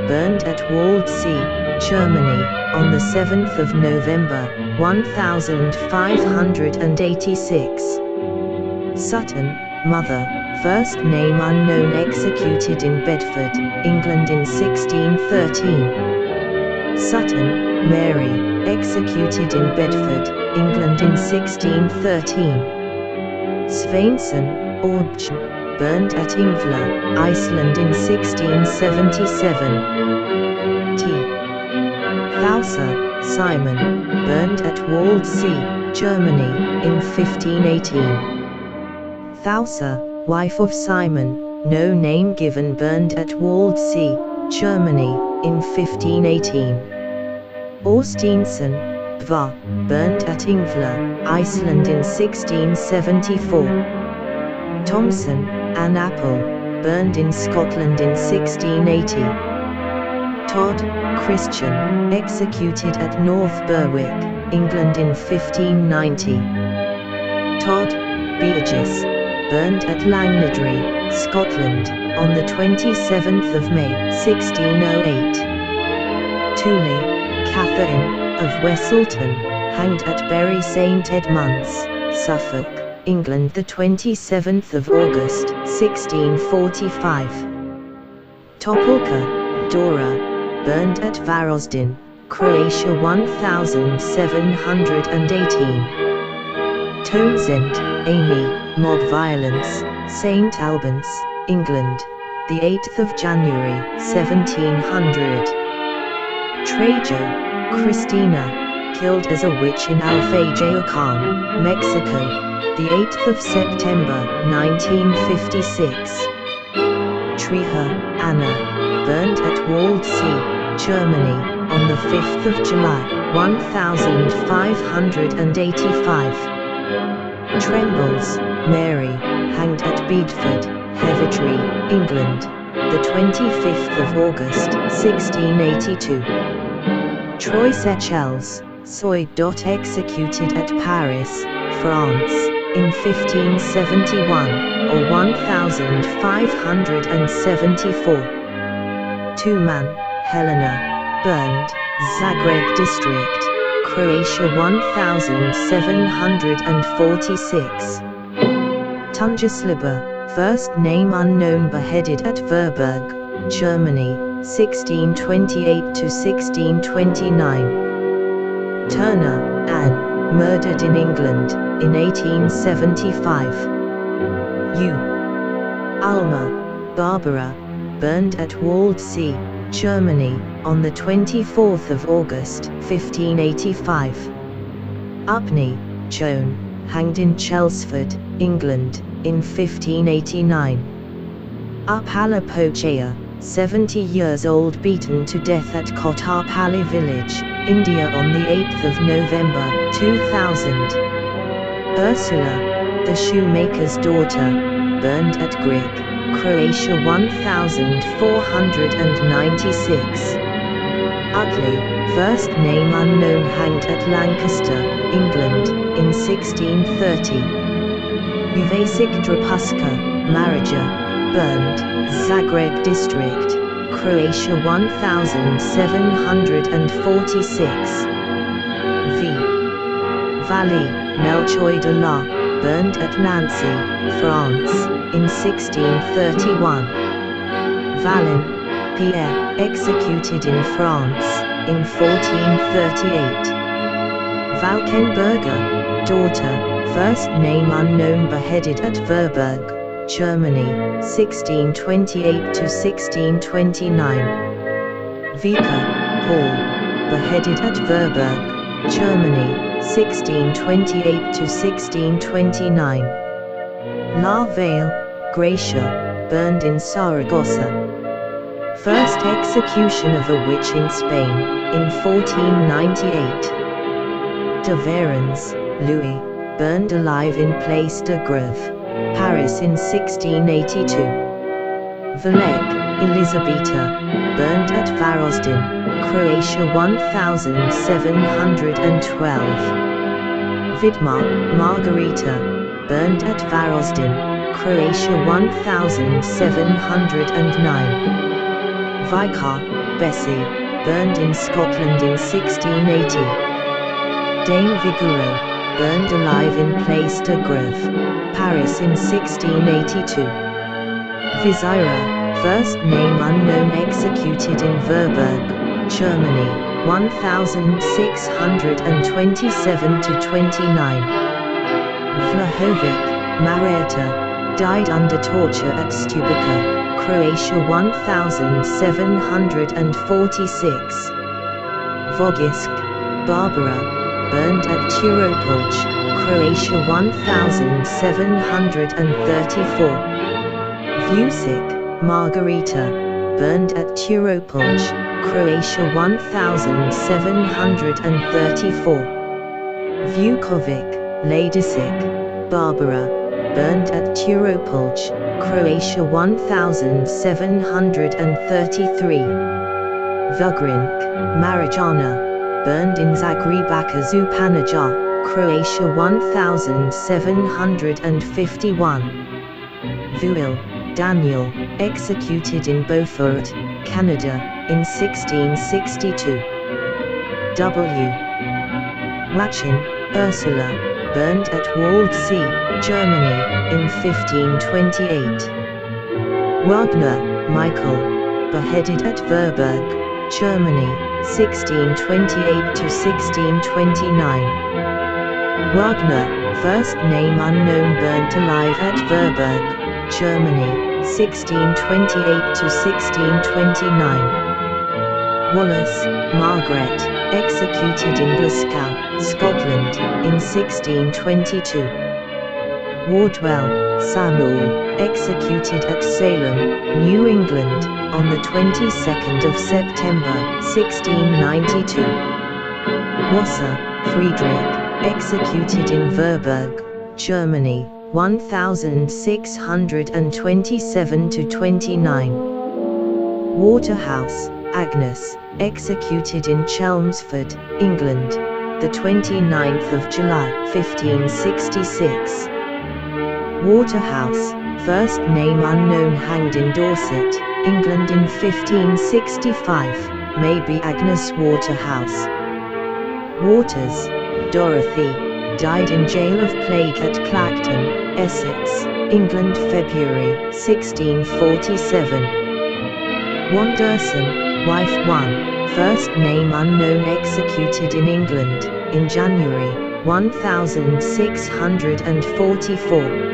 B: burned at Waldsee, Germany, on the 7th of November, 1586. Sutton, Mother, first name unknown, executed in Bedford, England in 1613. Sutton, Mary, executed in Bedford, England in 1613. Sveinsson, Orge, burned at Ingvar, Iceland in 1677. T. Thouser, Simon, burned at Waldsee, Germany, in 1518. Thouser, wife of Simon, no name given, burned at Waldsee, Germany, in 1518. Orstensson, Bva, burned at Ingvar, Iceland in 1674. Thomson, Anne Apple, burned in Scotland in 1680. Todd, Christian, executed at North Berwick, England in 1590. Todd, Beatrice, burned at Langnadry, Scotland, on the 27th of May, 1608. Tooley, Catherine, of Wesselton, hanged at Bury St Edmunds, Suffolk, England the 27th of August, 1645. Topolka, Dora, burned at Varozdin, Croatia 1718. Townsend, Amy, mob violence, St Albans, England, the 8th of January, 1700. Trejo, Christina, killed as a witch in Alfajayocan, Mexico, the 8th of September, 1956. Treher, Anna, burned at Waldsee, Germany, on the 5th of July, 1585. Trembles, Mary, hanged at Bedford, Heavitree, England, the 25th of August, 1682. Troy Seychelles, Soy. Executed at Paris, France, in 1571, or 1574. Tuman, Helena, burned, Zagreb district, Croatia 1746. Tungesliber, first name unknown, beheaded at Verburg, Germany, 1628 to 1629. Turner, Anne, murdered in England, in 1875. Alma, Barbara, burned at Waldsee, Germany, on the 24th of August, 1585. Upney, Joan, hanged in Chelmsford, England, in 1589. Uppalapochaya, 70 years old, beaten to death at Kottapalli village, India on the 8th of November, 2000. Ursula, the shoemaker's daughter, burned at Grip, Croatia 1496. Utley, first name unknown, hanged at Lancaster, England, in 1630. Uvasic Drapuska, Marija, burned, Zagreb district, Croatia 1746. V. Valley, Melchior de la, burned at Nancy, France, in 1631. Vallon, Pierre, executed in France, in 1438. Valkenburger, daughter, first name unknown, beheaded at Verburg, Germany, 1628 to 1629. Vicar, Paul, beheaded at Verburg, Germany, 1628 to 1629. La Vale, Gracia, burned in Saragossa. First execution of a witch in Spain, in 1498. De Varens, Louis, burned alive in Place de Grève, Paris in 1682. Valek, Elisabeta, burned at Varosdin, Croatia 1712. Vidmar, Margarita, burned at Varosdin, Croatia 1709. Vicar, Bessie, burned in Scotland in 1680. Dame Vigoureau, burned alive in Place de Grève, Paris in 1682. Vizira, first name unknown, executed in Verburg, Germany, 1627 to 29. Vlahovic, Marietta, died under torture at Stubica, Croatia 1746. Vogisk, Barbara, burned at Turopolj, Croatia 1734. Vucic, Margarita, burned at Turopolj, Croatia 1734. Vukovic, Ladisic, Barbara, burned at Turopolj, Croatia 1733. Vugrink, Marijana, burned in Zagrebaca Zupanaja, Croatia 1751. Vuil, Daniel, executed in Beaufort, Canada, in 1662. W. Wachin, Ursula, burned at Waldsee, Germany, in 1528. Wagner, Michael, beheaded at Verburg, Germany, 1628 to 1629. Wagner, first name unknown, burnt alive at Verburg, Germany, 1628 to 1629. Wallace, Margaret, executed in Glasgow, Scotland, in 1622. Wardwell, Samuel, executed at Salem, New England, on the 22nd of September, 1692. Wasser, Friedrich, executed in Verburg, Germany, 1627 to 29. Waterhouse, Agnes, executed in Chelmsford, England, the 29th of July, 1566. Waterhouse, first name unknown, hanged in Dorset, England in 1565, may be Agnes Waterhouse. Waters, Dorothy, died in jail of plague at Clacton, Essex, England, February 1647. Wanderson, wife 1, first name unknown, executed in England, in January 1644.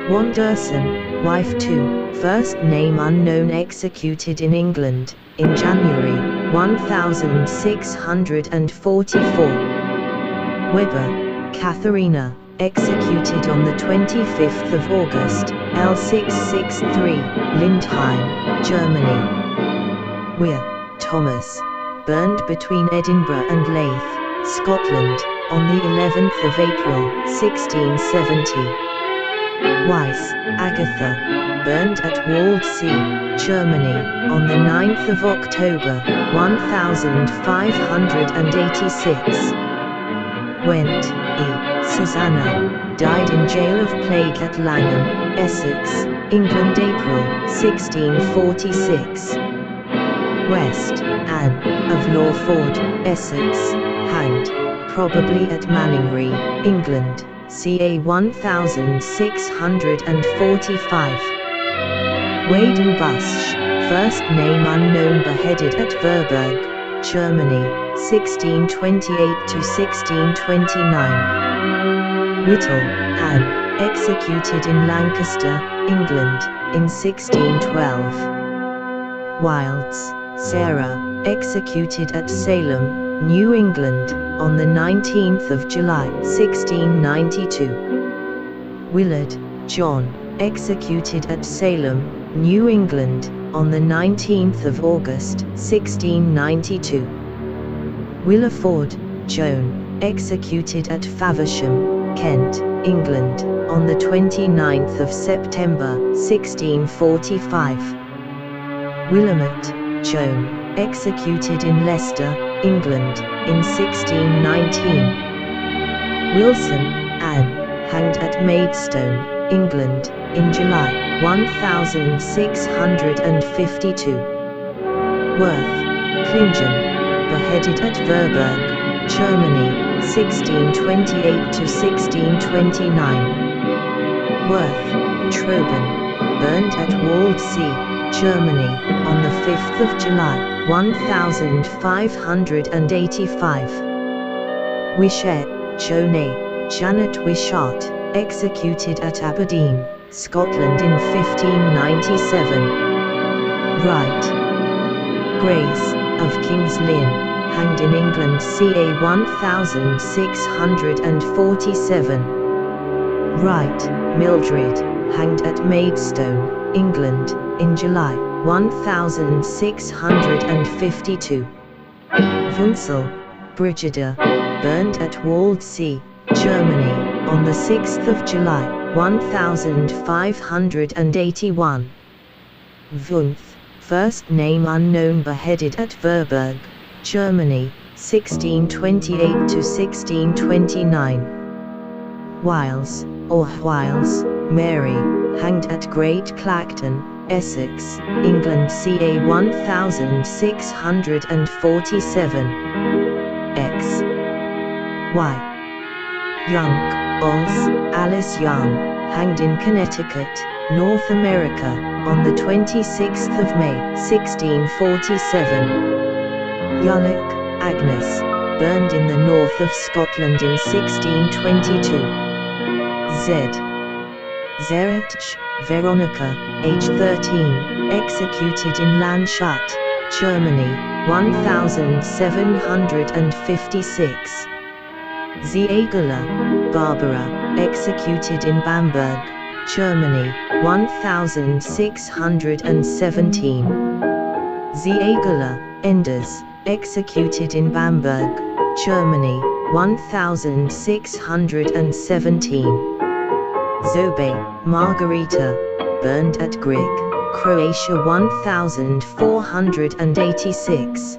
B: Wanderson, wife 2, first name unknown, executed in England, in January 1644. Weber, Katharina, executed on the 25th of August, L663, Lindheim, Germany. Weir, Thomas, burned between Edinburgh and Leith, Scotland, on the 11th of April, 1670. Weiss, Agatha, burned at Waldsee, Germany, on the 9th of October, 1586. Went, E. Susanna, died in jail of plague at Langham, Essex, England, April, 1646. West, Anne, of Lawford, Essex, hanged, probably at Manningry, England, ca. 1645. Waden Busch, first name unknown, beheaded at Verburg, Germany, 1628 to 1629. Whittle, Anne, executed in Lancaster, England, in 1612. Wilds, Sarah, executed at Salem, New England, on the 19th of July, 1692. Willard, John, executed at Salem, New England, on the 19th of August, 1692. Willeford, Joan, executed at Faversham, Kent, England, on the 29th of September, 1645. Willamette, Joan, executed in Leicester, England, in 1619. Wilson, Anne, hanged at Maidstone, England, in July, 1652. Worth, Klingen, beheaded at Verburg, Germany, 1628 to 1629. Worth, Troben, burned at Waldsee, Germany, on the 5th of July, 1585. Wishart, Jonay, Janet Wishart, executed at Aberdeen, Scotland in 1597. Wright, Grace, of King's Lynn, hanged in England ca. 1647. Wright, Mildred, hanged at Maidstone, England, in July, 1652. Wunzel, Brigida, burned at Waldsee, Germany, on the 6th of July, 1581. Wunth, first name unknown, beheaded at Verburg, Germany, 1628 to 1629. Wiles, or Wiles, Mary, hanged at Great Clacton, Essex, England ca. 1647. X. Y. Young, Oz, Alice Young, hanged in Connecticut, North America, on the 26th of May, 1647. Yullock, Agnes, burned in the north of Scotland in 1622. Z. Zeretch, Veronica, age 13, executed in Landshut, Germany, 1756. Ziegler, Barbara, executed in Bamberg, Germany, 1617. Ziegler, Enders, executed in Bamberg, Germany, 1617. Zobe, Margarita, burned at Grig, Croatia 1486.